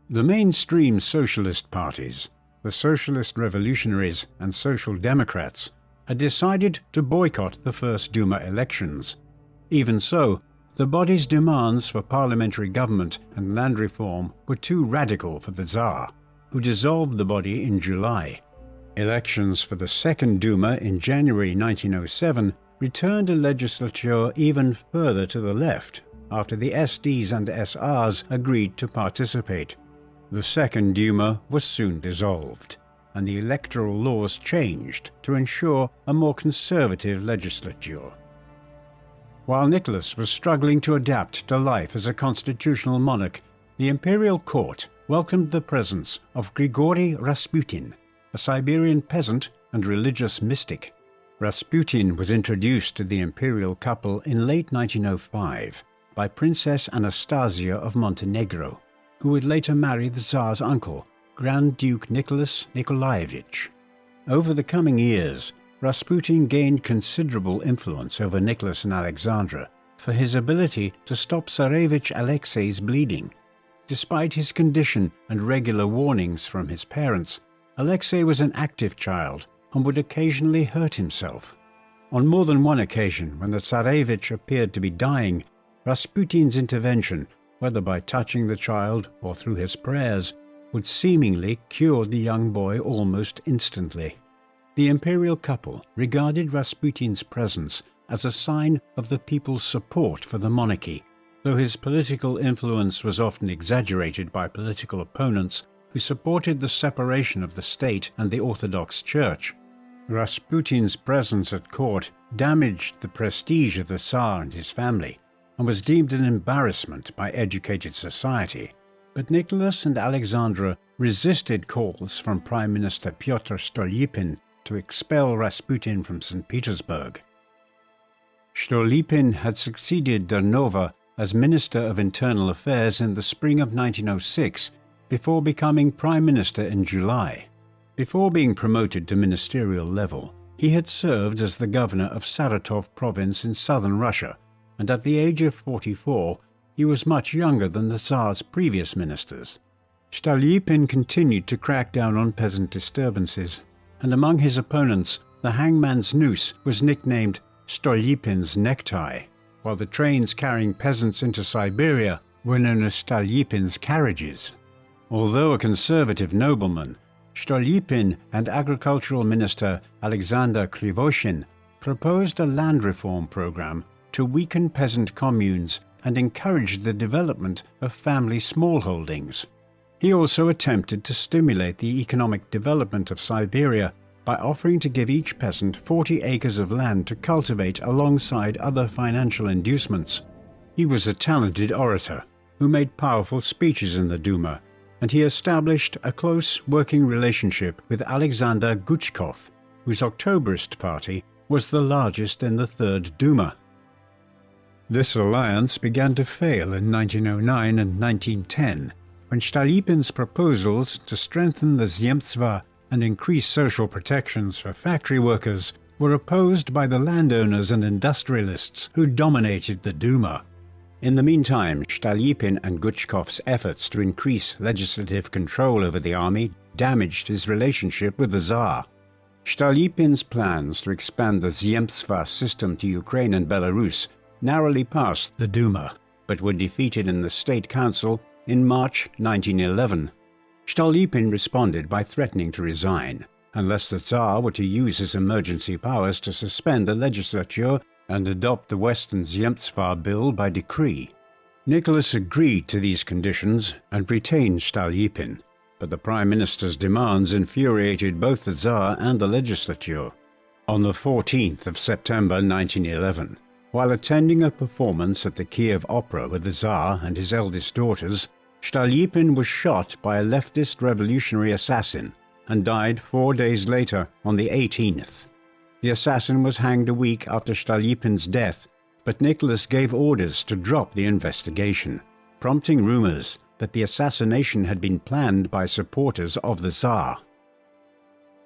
The mainstream socialist parties, the Socialist Revolutionaries and Social Democrats, had decided to boycott the first Duma elections. Even so, the body's demands for parliamentary government and land reform were too radical for the Tsar, who dissolved the body in July. Elections for the Second Duma in January 1907 returned a legislature even further to the left after the SDs and SRs agreed to participate. The Second Duma was soon dissolved, and the electoral laws changed to ensure a more conservative legislature. While Nicholas was struggling to adapt to life as a constitutional monarch, the imperial court welcomed the presence of Grigory Rasputin, a Siberian peasant and religious mystic. Rasputin was introduced to the imperial couple in late 1905 by Princess Anastasia of Montenegro, who would later marry the Tsar's uncle, Grand Duke Nicholas Nikolaevich. Over the coming years, Rasputin gained considerable influence over Nicholas and Alexandra for his ability to stop Tsarevich Alexei's bleeding. Despite his condition and regular warnings from his parents, Alexei was an active child and would occasionally hurt himself. On more than one occasion, when the Tsarevich appeared to be dying, Rasputin's intervention, whether by touching the child or through his prayers, would seemingly cure the young boy almost instantly. The imperial couple regarded Rasputin's presence as a sign of the people's support for the monarchy, though his political influence was often exaggerated by political opponents who supported the separation of the state and the Orthodox Church. Rasputin's presence at court damaged the prestige of the Tsar and his family, and was deemed an embarrassment by educated society. But Nicholas and Alexandra resisted calls from Prime Minister Pyotr Stolypin to expel Rasputin from St. Petersburg. Stolypin had succeeded Dornova as Minister of Internal Affairs in the spring of 1906, before becoming Prime Minister in July. Before being promoted to ministerial level, he had served as the governor of Saratov province in southern Russia, and at the age of 44, he was much younger than the Tsar's previous ministers. Stolypin continued to crack down on peasant disturbances, and among his opponents, the hangman's noose was nicknamed Stolypin's necktie, while the trains carrying peasants into Siberia were known as Stolypin's carriages. Although a conservative nobleman, Stolypin and agricultural minister Alexander Krivoshin proposed a land reform program to weaken peasant communes and encourage the development of family smallholdings. He also attempted to stimulate the economic development of Siberia by offering to give each peasant 40 acres of land to cultivate alongside other financial inducements. He was a talented orator who made powerful speeches in the Duma, and he established a close working relationship with Alexander Guchkov, whose Octoberist party was the largest in the Third Duma. This alliance began to fail in 1909 and 1910, when Stolypin's proposals to strengthen the Zemstva and increase social protections for factory workers were opposed by the landowners and industrialists who dominated the Duma. In the meantime, Stolypin and Guchkov's efforts to increase legislative control over the army damaged his relationship with the Tsar. Stolypin's plans to expand the Zemstva system to Ukraine and Belarus narrowly passed the Duma, but were defeated in the State Council in March 1911. Stolypin responded by threatening to resign, unless the Tsar were to use his emergency powers to suspend the legislature and adopt the Western Zemstva Bill by decree. Nicholas agreed to these conditions and retained Stolypin, but the Prime Minister's demands infuriated both the Tsar and the legislature. On the 14th of September 1911, while attending a performance at the Kiev Opera with the Tsar and his eldest daughters, Stolypin was shot by a leftist revolutionary assassin and died 4 days later on the 18th. The assassin was hanged a week after Stolypin's death, but Nicholas gave orders to drop the investigation, prompting rumors that the assassination had been planned by supporters of the Tsar.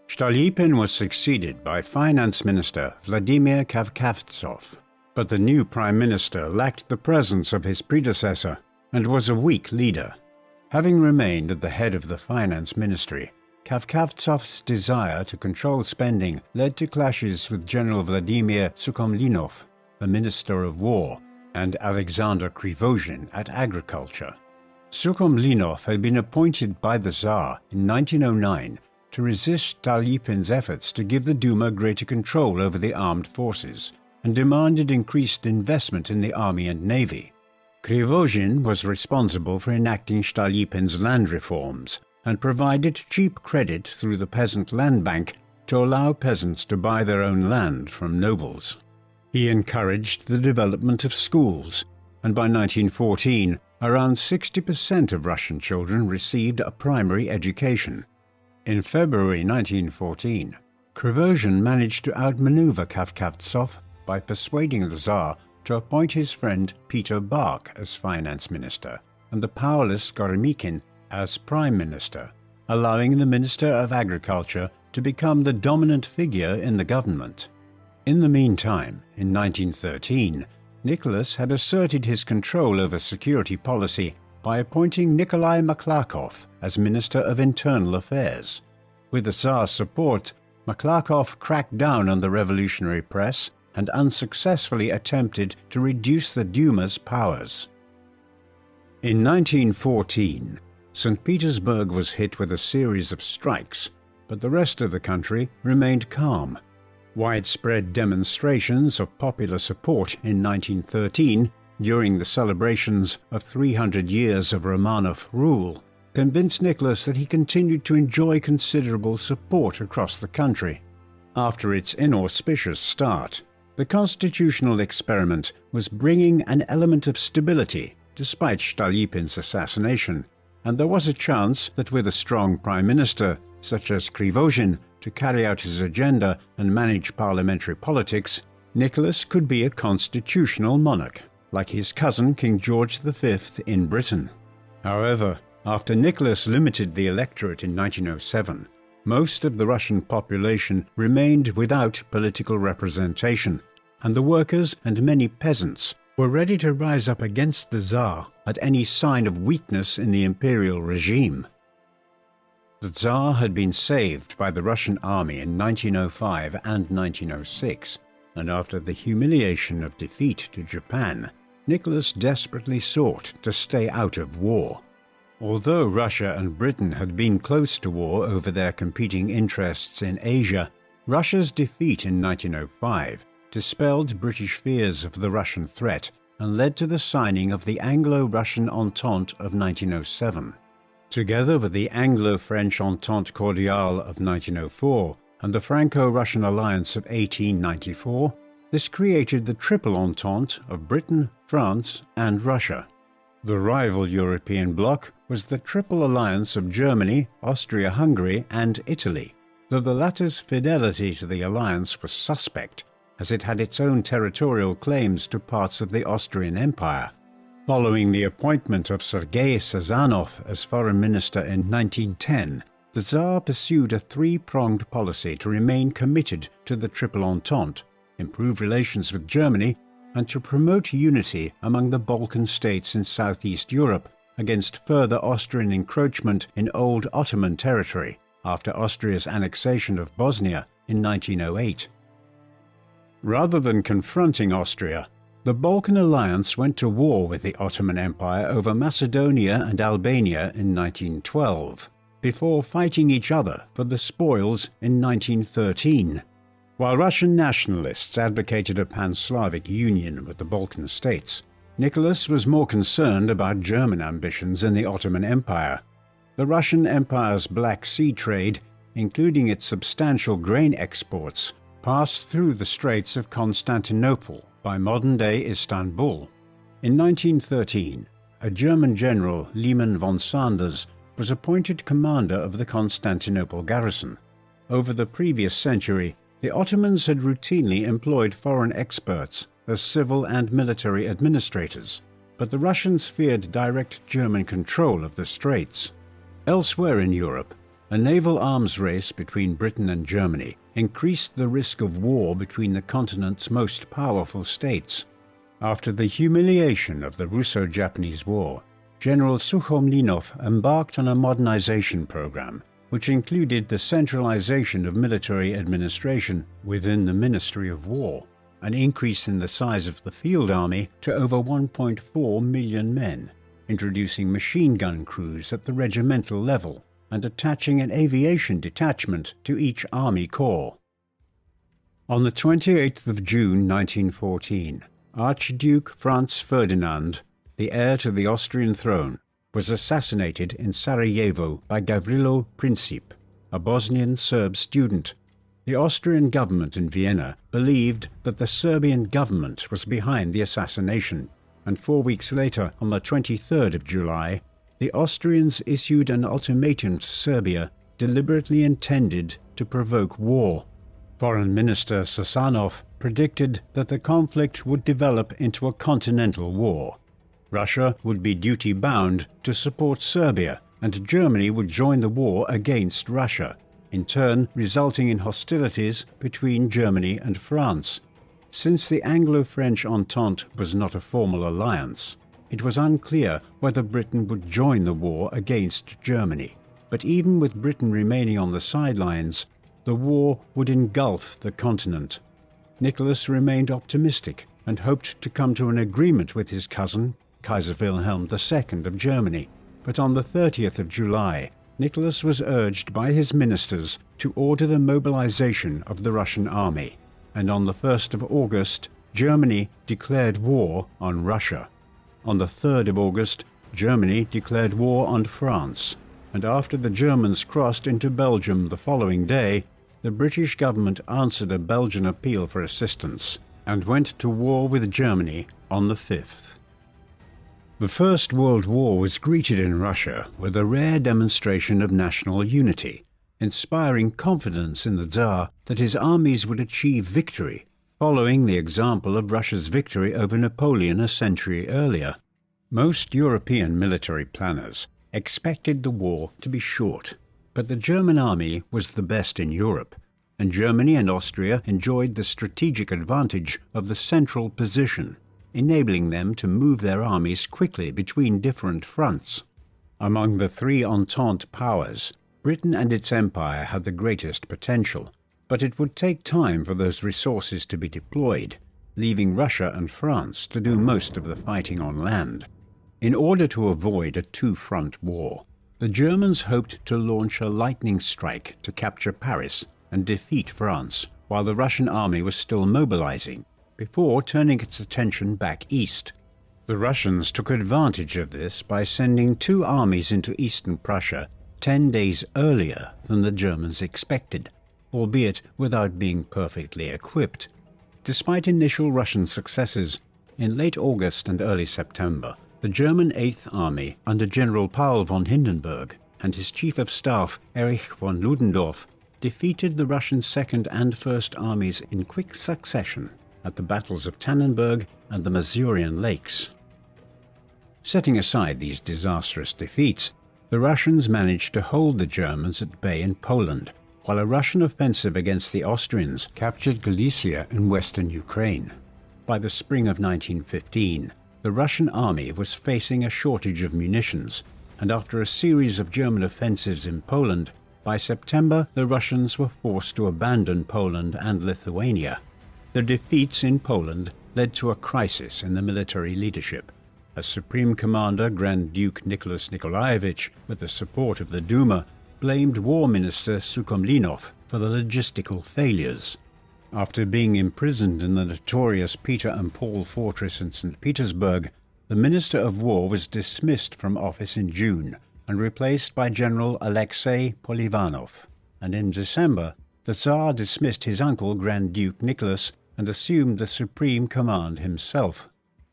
Stolypin was succeeded by Finance Minister Vladimir Kavkavtsov, but the new Prime Minister lacked the presence of his predecessor and was a weak leader. Having remained at the head of the Finance Ministry, Kavkavtsov's desire to control spending led to clashes with General Vladimir Sukhomlinov, the Minister of War, and Alexander Krivoshin at Agriculture. Sukhomlinov had been appointed by the Tsar in 1909 to resist Stolypin's efforts to give the Duma greater control over the armed forces, and demanded increased investment in the army and navy. Krivoshin was responsible for enacting Stolypin's land reforms and provided cheap credit through the Peasant Land Bank to allow peasants to buy their own land from nobles. He encouraged the development of schools, and by 1914, around 60% of Russian children received a primary education. In February 1914, Krivoshin managed to outmaneuver Kavkavtsov by persuading the Tsar to appoint his friend Peter Bach as finance minister and the powerless Goromykin as prime minister, allowing the Minister of Agriculture to become the dominant figure in the government. In the meantime, in 1913, Nicholas had asserted his control over security policy by appointing Nikolai Maklakov as Minister of Internal Affairs. With the Tsar's support, Maklakov cracked down on the revolutionary press and unsuccessfully attempted to reduce the Duma's powers. In 1914, St. Petersburg was hit with a series of strikes, but the rest of the country remained calm. Widespread demonstrations of popular support in 1913, during the celebrations of 300 years of Romanov rule, convinced Nicholas that he continued to enjoy considerable support across the country. After its inauspicious start, the constitutional experiment was bringing an element of stability despite Stolypin's assassination, and there was a chance that with a strong prime minister, such as Krivoshin, to carry out his agenda and manage parliamentary politics, Nicholas could be a constitutional monarch, like his cousin King George V in Britain. However, after Nicholas limited the electorate in 1907, most of the Russian population remained without political representation, and the workers and many peasants were ready to rise up against the Tsar at any sign of weakness in the imperial regime. The Tsar had been saved by the Russian army in 1905 and 1906, and after the humiliation of defeat to Japan, Nicholas desperately sought to stay out of war. Although Russia and Britain had been close to war over their competing interests in Asia, Russia's defeat in 1905 dispelled British fears of the Russian threat and led to the signing of the Anglo-Russian Entente of 1907. Together with the Anglo-French Entente Cordiale of 1904 and the Franco-Russian Alliance of 1894, this created the Triple Entente of Britain, France, and Russia. The rival European bloc was the Triple Alliance of Germany, Austria-Hungary, and Italy, though the latter's fidelity to the alliance was suspect, as it had its own territorial claims to parts of the Austrian Empire. Following the appointment of Sergei Sazanov as foreign minister in 1910, the Tsar pursued a three-pronged policy to remain committed to the Triple Entente, improve relations with Germany, and to promote unity among the Balkan states in southeast Europe against further Austrian encroachment in old Ottoman territory after Austria's annexation of Bosnia in 1908. Rather than confronting Austria, the Balkan alliance went to war with the Ottoman Empire over Macedonia and Albania in 1912, before fighting each other for the spoils in 1913. While Russian nationalists advocated a pan-Slavic union with the Balkan states, Nicholas was more concerned about German ambitions in the Ottoman Empire. The Russian Empire's Black Sea trade, including its substantial grain exports, passed through the Straits of Constantinople by modern-day Istanbul. In 1913, a German general, Lehmann von Sanders, was appointed commander of the Constantinople garrison. Over the previous century, the Ottomans had routinely employed foreign experts as civil and military administrators, but the Russians feared direct German control of the straits. Elsewhere in Europe, a naval arms race between Britain and Germany increased the risk of war between the continent's most powerful states. After the humiliation of the Russo-Japanese War, General Sukhomlinov embarked on a modernization program, which included the centralization of military administration within the Ministry of War, an increase in the size of the field army to over 1.4 million men, introducing machine gun crews at the regimental level, and attaching an aviation detachment to each army corps. On the 28th of June 1914, Archduke Franz Ferdinand, the heir to the Austrian throne, was assassinated in Sarajevo by Gavrilo Princip, a Bosnian Serb student. The Austrian government in Vienna believed that the Serbian government was behind the assassination, and 4 weeks later, on the 23rd of July, the Austrians issued an ultimatum to Serbia deliberately intended to provoke war. Foreign Minister Sazanov predicted that the conflict would develop into a continental war. Russia would be duty-bound to support Serbia, and Germany would join the war against Russia, in turn resulting in hostilities between Germany and France. Since the Anglo-French Entente was not a formal alliance, it was unclear whether Britain would join the war against Germany. But even with Britain remaining on the sidelines, the war would engulf the continent. Nicholas remained optimistic and hoped to come to an agreement with his cousin, Kaiser Wilhelm II of Germany, but on the 30th of July, Nicholas was urged by his ministers to order the mobilization of the Russian army, and on the 1st of August, Germany declared war on Russia. On the 3rd of August, Germany declared war on France, and after the Germans crossed into Belgium the following day, the British government answered a Belgian appeal for assistance and went to war with Germany on the 5th. The First World War was greeted in Russia with a rare demonstration of national unity, inspiring confidence in the Tsar that his armies would achieve victory, following the example of Russia's victory over Napoleon a century earlier. Most European military planners expected the war to be short, but the German army was the best in Europe, and Germany and Austria enjoyed the strategic advantage of the central position, enabling them to move their armies quickly between different fronts. Among the three Entente powers, Britain and its empire had the greatest potential, but it would take time for those resources to be deployed, leaving Russia and France to do most of the fighting on land. In order to avoid a two-front war, the Germans hoped to launch a lightning strike to capture Paris and defeat France, while the Russian army was still mobilizing, before turning its attention back east. The Russians took advantage of this by sending two armies into eastern Prussia 10 days earlier than the Germans expected, albeit without being perfectly equipped. Despite initial Russian successes, in late August and early September, the German Eighth Army under General Paul von Hindenburg and his Chief of Staff Erich von Ludendorff defeated the Russian Second and First Armies in quick succession at the battles of Tannenberg and the Masurian Lakes. Setting aside these disastrous defeats, the Russians managed to hold the Germans at bay in Poland, while a Russian offensive against the Austrians captured Galicia in western Ukraine. By the spring of 1915, the Russian army was facing a shortage of munitions, and after a series of German offensives in Poland, by September the Russians were forced to abandon Poland and Lithuania. The defeats in Poland led to a crisis in the military leadership, as Supreme Commander Grand Duke Nicholas Nikolaevich, with the support of the Duma, blamed War Minister Sukhomlinov for the logistical failures. After being imprisoned in the notorious Peter and Paul fortress in St. Petersburg, the Minister of War was dismissed from office in June and replaced by General Alexei Polivanov, and in December the Tsar dismissed his uncle Grand Duke Nicholas and assumed the supreme command himself.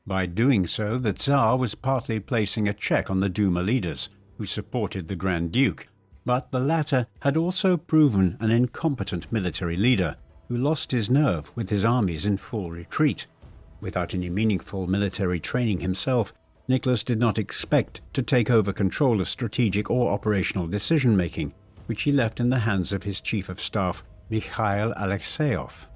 By doing so, the Tsar was partly placing a check on the Duma leaders, who supported the Grand Duke, but the latter had also proven an incompetent military leader, who lost his nerve with his armies in full retreat. Without any meaningful military training himself, Nicholas did not expect to take over control of strategic or operational decision-making, which he left in the hands of his Chief of Staff, Mikhail Alexeyev.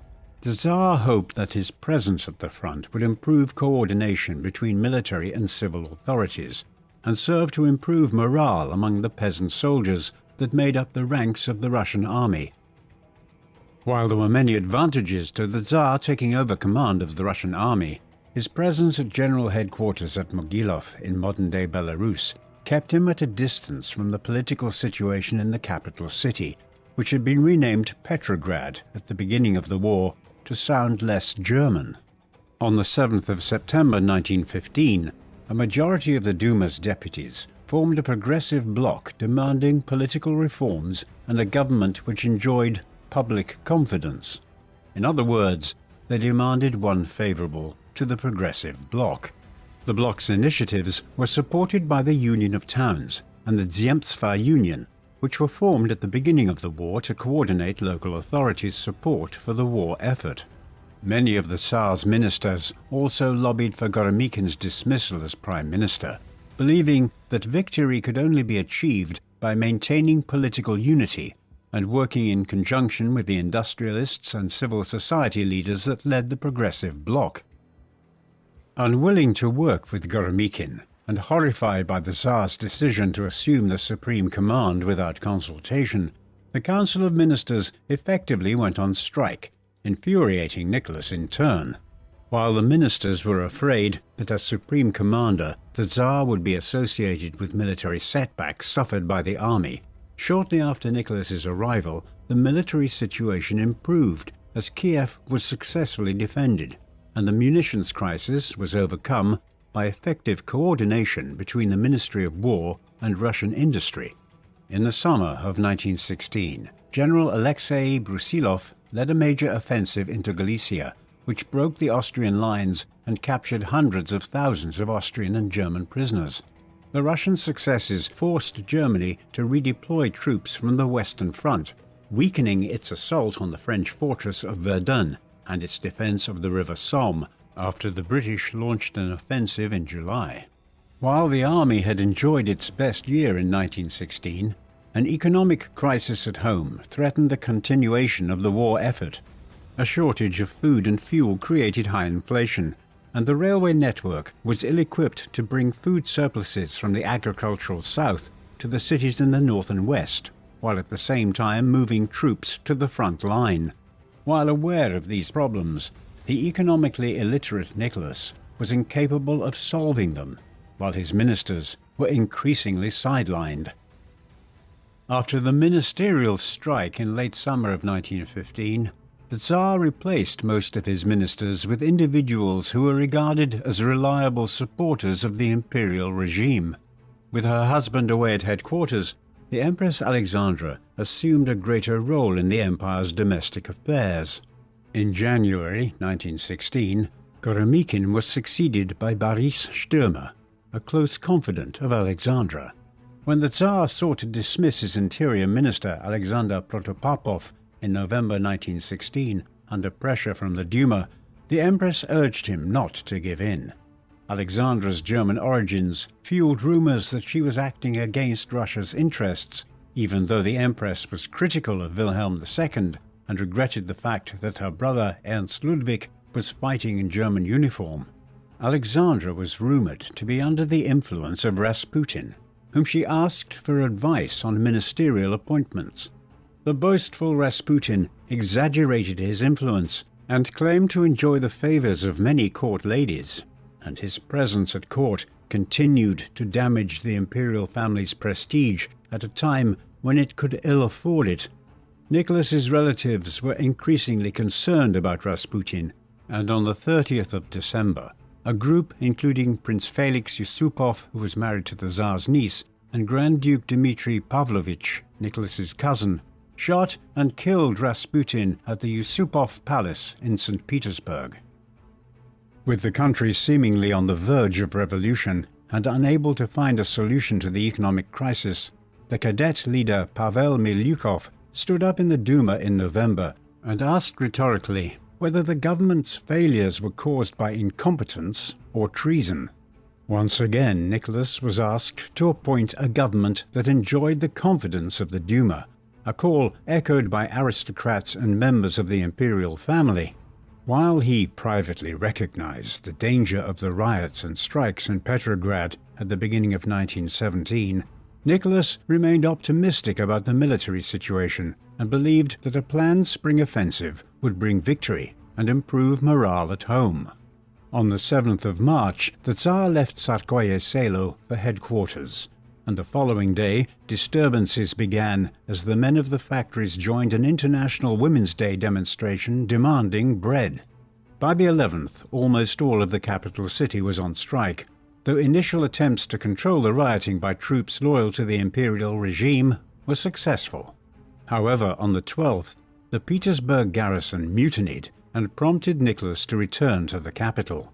The Tsar hoped that his presence at the front would improve coordination between military and civil authorities, and serve to improve morale among the peasant soldiers that made up the ranks of the Russian army. While there were many advantages to the Tsar taking over command of the Russian army, his presence at general headquarters at Mogilov in modern-day Belarus kept him at a distance from the political situation in the capital city, which had been renamed Petrograd at the beginning of the war to sound less German. On the 7th of September 1915, a majority of the Duma's deputies formed a progressive bloc demanding political reforms and a government which enjoyed public confidence. In other words, they demanded one favorable to the progressive bloc. The bloc's initiatives were supported by the Union of Towns and the Zemstva Union, which were formed at the beginning of the war to coordinate local authorities' support for the war effort. Many of the Tsar's ministers also lobbied for Goromikin's dismissal as prime minister, believing that victory could only be achieved by maintaining political unity and working in conjunction with the industrialists and civil society leaders that led the progressive bloc. Unwilling to work with Goromikin, and horrified by the Tsar's decision to assume the supreme command without consultation, the Council of Ministers effectively went on strike, infuriating Nicholas in turn. While the ministers were afraid that as supreme commander, the Tsar would be associated with military setbacks suffered by the army, shortly after Nicholas's arrival, the military situation improved as Kiev was successfully defended, and the munitions crisis was overcome by effective coordination between the Ministry of War and Russian industry. In the summer of 1916, General Alexei Brusilov led a major offensive into Galicia, which broke the Austrian lines and captured hundreds of thousands of Austrian and German prisoners. The Russian successes forced Germany to redeploy troops from the Western Front, weakening its assault on the French fortress of Verdun and its defense of the River Somme after the British launched an offensive in July. While the army had enjoyed its best year in 1916, an economic crisis at home threatened the continuation of the war effort. A shortage of food and fuel created high inflation, and the railway network was ill-equipped to bring food surpluses from the agricultural south to the cities in the north and west, while at the same time moving troops to the front line. While aware of these problems, the economically illiterate Nicholas was incapable of solving them. while his ministers were increasingly sidelined. After the ministerial strike in late summer of 1915, the Tsar replaced most of his ministers with individuals who were regarded as reliable supporters of the imperial regime. With her husband away at headquarters, the Empress Alexandra assumed a greater role in the empire's domestic affairs. In January 1916, Goromikin was succeeded by Boris Stürmer, a close confidant of Alexandra. When the Tsar sought to dismiss his interior minister Alexander Protopopov in November 1916 under pressure from the Duma, the Empress urged him not to give in. Alexandra's German origins fueled rumors that she was acting against Russia's interests, even though the Empress was critical of Wilhelm II and regretted the fact that her brother Ernst Ludwig was fighting in German uniform. Alexandra was rumored to be under the influence of Rasputin, whom she asked for advice on ministerial appointments. The boastful Rasputin exaggerated his influence and claimed to enjoy the favors of many court ladies, and his presence at court continued to damage the imperial family's prestige at a time when it could ill afford it. Nicholas's relatives were increasingly concerned about Rasputin, and on the 30th of December, a group including Prince Felix Yusupov, who was married to the Tsar's niece, and Grand Duke Dmitry Pavlovich, Nicholas's cousin, shot and killed Rasputin at the Yusupov Palace in St. Petersburg. With the country seemingly on the verge of revolution and unable to find a solution to the economic crisis, the cadet leader Pavel Milyukov stood up in the Duma in November and asked rhetorically whether the government's failures were caused by incompetence or treason. Once again, Nicholas was asked to appoint a government that enjoyed the confidence of the Duma, a call echoed by aristocrats and members of the imperial family. While he privately recognized the danger of the riots and strikes in Petrograd at the beginning of 1917, Nicholas remained optimistic about the military situation and believed that a planned spring offensive would bring victory and improve morale at home. On the 7th of March, the Tsar left Tsarskoye Selo for headquarters, and the following day disturbances began as the men of the factories joined an International Women's Day demonstration demanding bread. By the 11th, almost all of the capital city was on strike, though initial attempts to control the rioting by troops loyal to the imperial regime were successful. However, on the 12th, the Petersburg garrison mutinied and prompted Nicholas to return to the capital.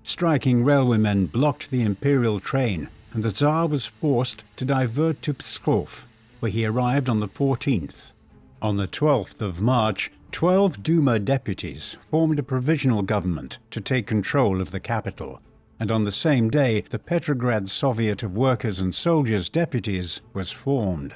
Striking railwaymen blocked the imperial train, and the Tsar was forced to divert to Pskov, where he arrived on the 14th. On the 12th of March, 12 Duma deputies formed a provisional government to take control of the capital, and on the same day the Petrograd Soviet of Workers and Soldiers Deputies was formed.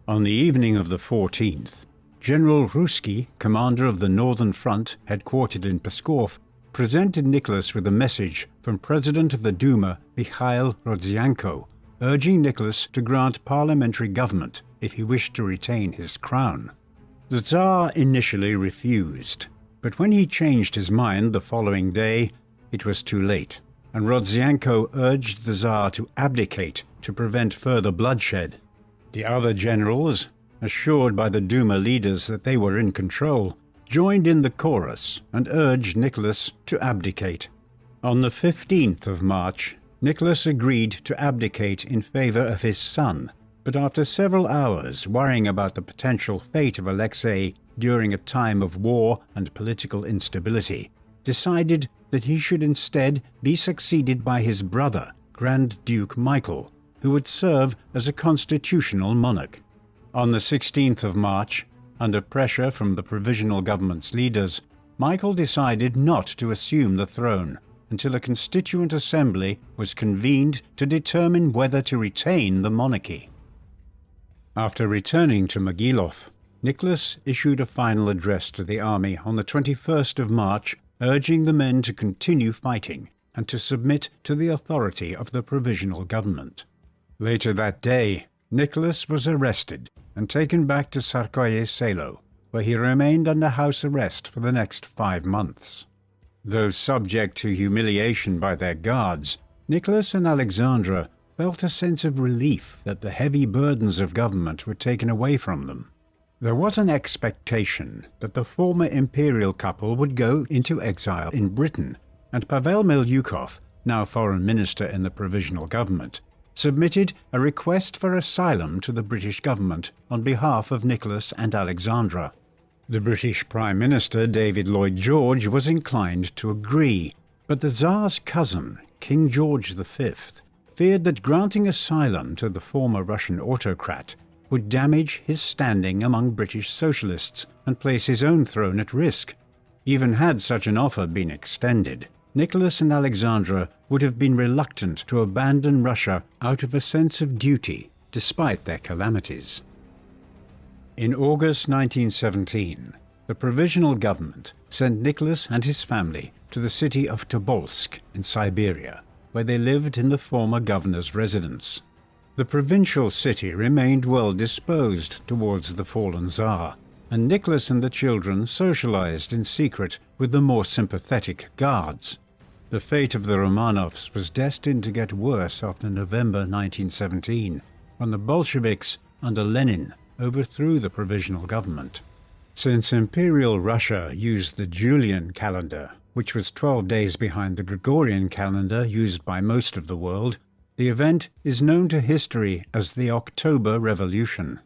On the evening of the 14th, General Ruski, commander of the Northern Front, headquartered in Pskov, presented Nicholas with a message from President of the Duma, Mikhail Rodzianko, urging Nicholas to grant parliamentary government if he wished to retain his crown. The Tsar initially refused, but when he changed his mind the following day, it was too late, and Rodzianko urged the Tsar to abdicate to prevent further bloodshed. The other generals, assured by the Duma leaders that they were in control, joined in the chorus and urged Nicholas to abdicate. On the 15th of March, Nicholas agreed to abdicate in favor of his son, but after several hours worrying about the potential fate of Alexei during a time of war and political instability, decided that he should instead be succeeded by his brother, Grand Duke Michael, who would serve as a constitutional monarch. On the 16th of March, under pressure from the provisional government's leaders, Michael decided not to assume the throne until a constituent assembly was convened to determine whether to retain the monarchy. After returning to Mogilov, Nicholas issued a final address to the army on the 21st of March, urging the men to continue fighting and to submit to the authority of the provisional government. Later that day, Nicholas was arrested and taken back to Tsarskoye Selo, where he remained under house arrest for the next 5 months. Though subject to humiliation by their guards, Nicholas and Alexandra felt a sense of relief that the heavy burdens of government were taken away from them. There was an expectation that the former imperial couple would go into exile in Britain, and Pavel Milyukov, now foreign minister in the provisional government, submitted a request for asylum to the British government on behalf of Nicholas and Alexandra. The British Prime Minister David Lloyd George was inclined to agree, but the Tsar's cousin, King George V, feared that granting asylum to the former Russian autocrat would damage his standing among British socialists and place his own throne at risk. Even had such an offer been extended, Nicholas and Alexandra would have been reluctant to abandon Russia out of a sense of duty, despite their calamities. In August 1917, the provisional government sent Nicholas and his family to the city of Tobolsk in Siberia, where they lived in the former governor's residence. The provincial city remained well disposed towards the fallen Tsar, and Nicholas and the children socialized in secret with the more sympathetic guards. The fate of the Romanovs was destined to get worse after November 1917, when the Bolsheviks, under Lenin, overthrew the provisional government. Since Imperial Russia used the Julian calendar, which was 12 days behind the Gregorian calendar used by most of the world, the event is known to history as the October Revolution.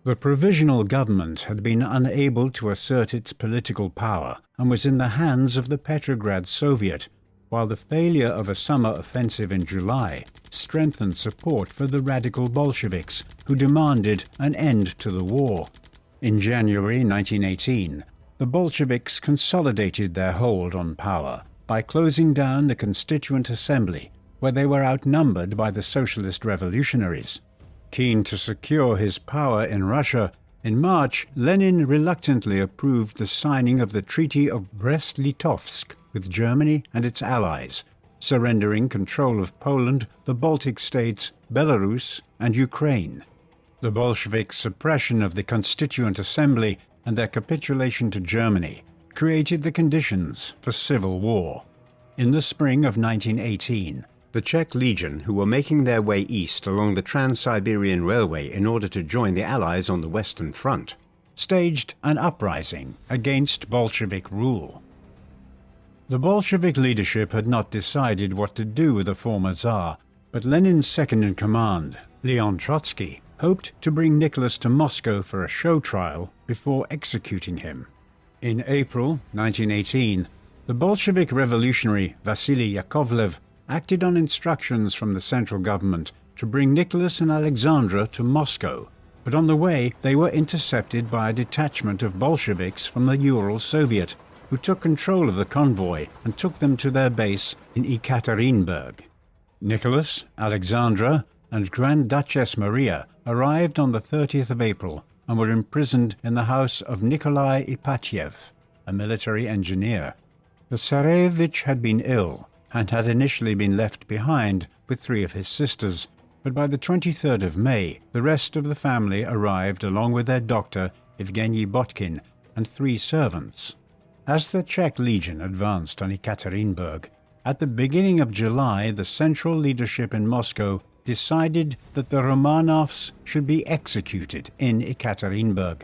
The provisional government had been unable to assert its political power and was in the hands of the Petrograd Soviet, while the failure of a summer offensive in July strengthened support for the radical Bolsheviks, who demanded an end to the war. In January 1918, the Bolsheviks consolidated their hold on power by closing down the Constituent Assembly, where they were outnumbered by the socialist revolutionaries. Keen to secure his power in Russia, in March, Lenin reluctantly approved the signing of the Treaty of Brest-Litovsk with Germany and its allies, surrendering control of Poland, the Baltic states, Belarus, and Ukraine. The Bolshevik suppression of the Constituent Assembly and their capitulation to Germany created the conditions for civil war. In the spring of 1918, the Czech Legion, who were making their way east along the Trans-Siberian Railway in order to join the Allies on the Western Front, staged an uprising against Bolshevik rule. The Bolshevik leadership had not decided what to do with the former Tsar, but Lenin's second-in-command, Leon Trotsky, hoped to bring Nicholas to Moscow for a show trial before executing him. In April 1918, the Bolshevik revolutionary Vasily Yakovlev acted on instructions from the central government to bring Nicholas and Alexandra to Moscow, but on the way they were intercepted by a detachment of Bolsheviks from the Ural Soviet, who took control of the convoy and took them to their base in Ekaterinburg. Nicholas, Alexandra, and Grand Duchess Maria arrived on the 30th of April and were imprisoned in the house of Nikolai Ipatiev, a military engineer. The Tsarevich had been ill and had initially been left behind with 3 of his sisters, but by the 23rd of May, the rest of the family arrived along with their doctor, Evgeny Botkin, and 3 servants. As the Czech Legion advanced on Ekaterinburg, at the beginning of July, the central leadership in Moscow decided that the Romanovs should be executed in Ekaterinburg.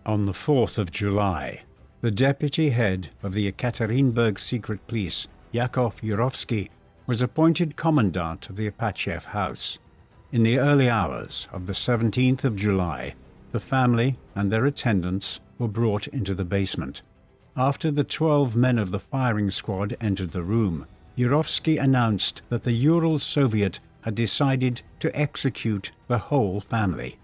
On the 4th of July, the deputy head of the Ekaterinburg secret police, Yakov Yurovsky, was appointed commandant of the Ipatiev house. In the early hours of the 17th of July, the family and their attendants were brought into the basement. After the 12 men of the firing squad entered the room, Yurovsky announced that the Ural Soviet had decided to execute the whole family.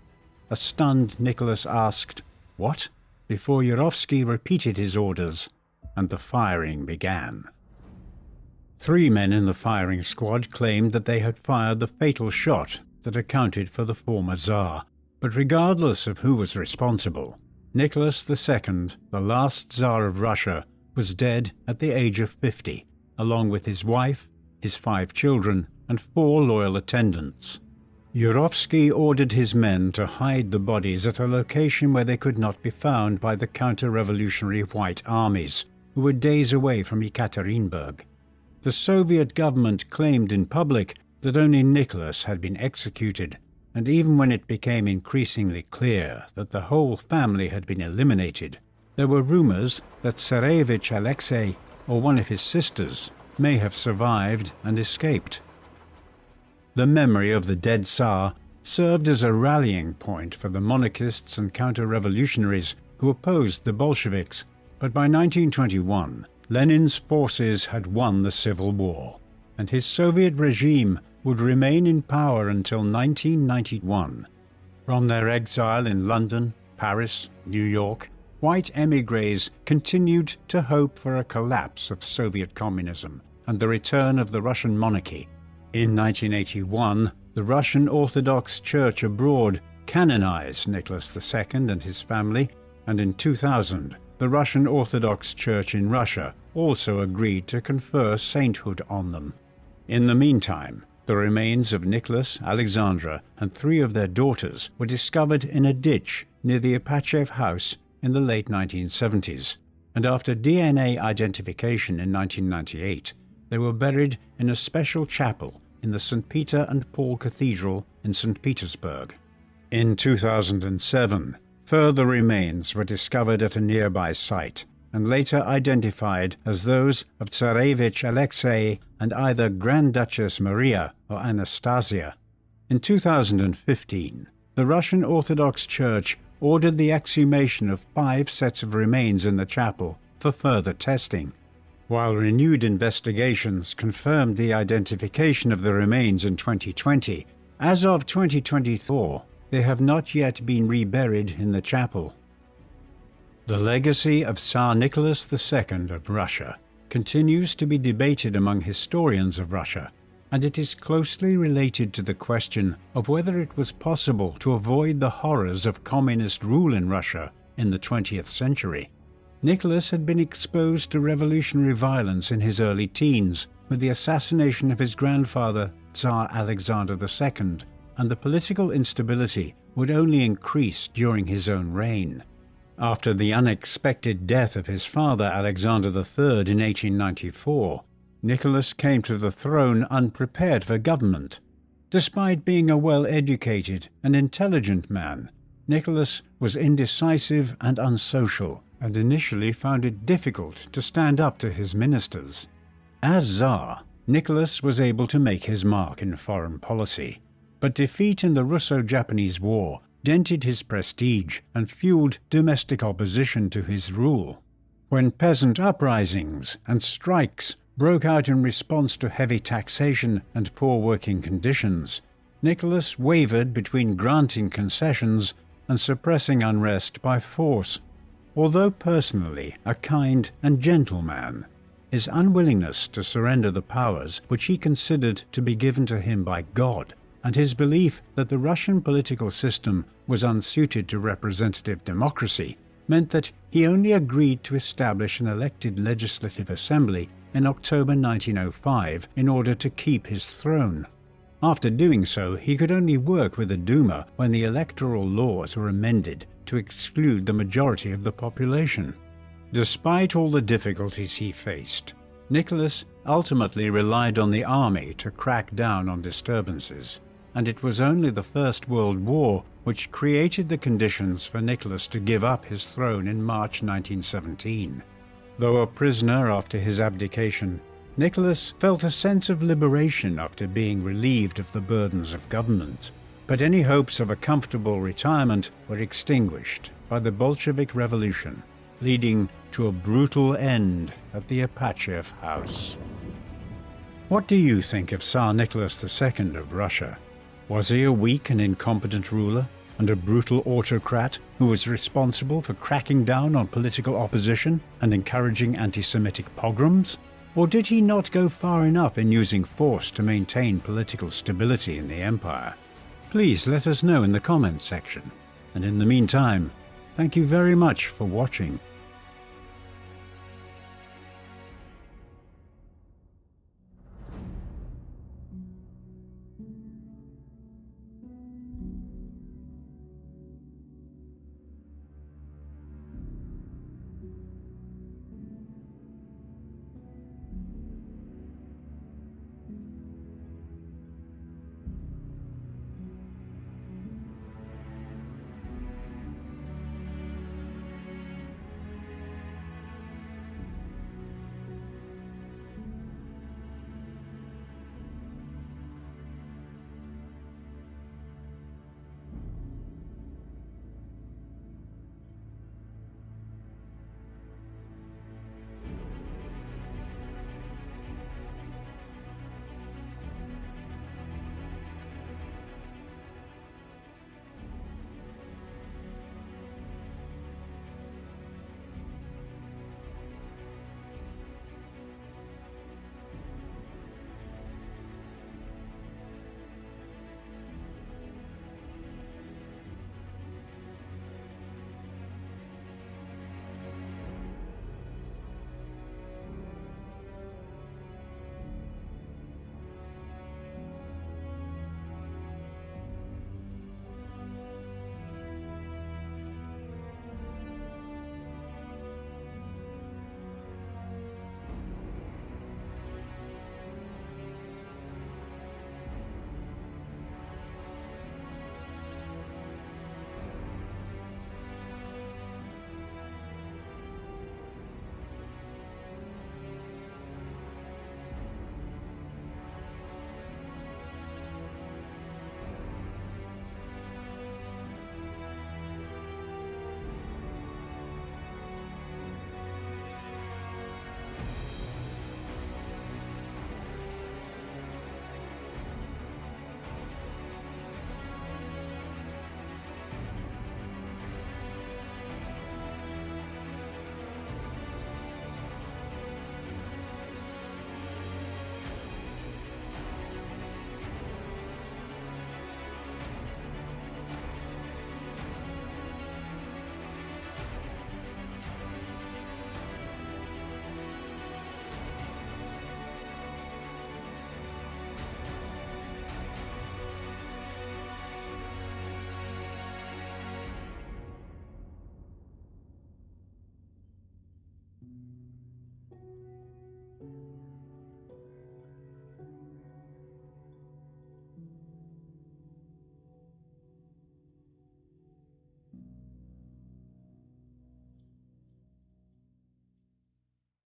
A stunned Nicholas asked, "What?" before Yurovsky repeated his orders, and the firing began. 3 men in the firing squad claimed that they had fired the fatal shot that accounted for the former Tsar, but regardless of who was responsible, Nicholas II, the last Tsar of Russia, was dead at the age of 50, along with his wife, his 5 children, and 4 loyal attendants. Yurovsky ordered his men to hide the bodies at a location where they could not be found by the counter-revolutionary White armies, who were days away from Ekaterinburg. The Soviet government claimed in public that only Nicholas had been executed, and even when it became increasingly clear that the whole family had been eliminated, there were rumors that Tsarevich Alexei, or one of his sisters, may have survived and escaped. The memory of the dead Tsar served as a rallying point for the monarchists and counter-revolutionaries who opposed the Bolsheviks, but by 1921, Lenin's forces had won the Civil War, and his Soviet regime would remain in power until 1991. From their exile in London, Paris, New York, white émigrés continued to hope for a collapse of Soviet communism and the return of the Russian monarchy. In 1981, the Russian Orthodox Church abroad canonized Nicholas II and his family, and in 2000, the Russian Orthodox Church in Russia also agreed to confer sainthood on them. In the meantime, the remains of Nicholas, Alexandra, and 3 of their daughters were discovered in a ditch near the Apachev house in the late 1970s, and after DNA identification in 1998, they were buried in a special chapel in the St. Peter and Paul Cathedral in St. Petersburg. In 2007, further remains were discovered at a nearby site, and later identified as those of Tsarevich Alexei and either Grand Duchess Maria or Anastasia. In 2015, the Russian Orthodox Church ordered the exhumation of 5 sets of remains in the chapel for further testing, while renewed investigations confirmed the identification of the remains in 2020. As of 2024, they have not yet been reburied in the chapel. The legacy of Tsar Nicholas II of Russia continues to be debated among historians of Russia, and it is closely related to the question of whether it was possible to avoid the horrors of communist rule in Russia in the 20th century. Nicholas had been exposed to revolutionary violence in his early teens, with the assassination of his grandfather, Tsar Alexander II, and the political instability would only increase during his own reign. After the unexpected death of his father Alexander III in 1894, Nicholas came to the throne unprepared for government. Despite being a well-educated and intelligent man, Nicholas was indecisive and unsocial, and initially found it difficult to stand up to his ministers. As Tsar, Nicholas was able to make his mark in foreign policy, but defeat in the Russo-Japanese War dented his prestige and fueled domestic opposition to his rule. When peasant uprisings and strikes broke out in response to heavy taxation and poor working conditions, Nicholas wavered between granting concessions and suppressing unrest by force. Although personally a kind and gentle man, his unwillingness to surrender the powers which he considered to be given to him by God, and his belief that the Russian political system was unsuited to representative democracy, meant that he only agreed to establish an elected legislative assembly in October 1905 in order to keep his throne. After doing so, he could only work with the Duma when the electoral laws were amended to exclude the majority of the population. Despite all the difficulties he faced, Nicholas ultimately relied on the army to crack down on disturbances, and it was only the First World War which created the conditions for Nicholas to give up his throne in March 1917. Though a prisoner after his abdication, Nicholas felt a sense of liberation after being relieved of the burdens of government. But any hopes of a comfortable retirement were extinguished by the Bolshevik Revolution, leading to a brutal end at the Apachev house. What do you think of Tsar Nicholas II of Russia? Was he a weak and incompetent ruler and a brutal autocrat who was responsible for cracking down on political opposition and encouraging anti-Semitic pogroms? Or did he not go far enough in using force to maintain political stability in the empire? Please let us know in the comments section. And in the meantime, thank you very much for watching.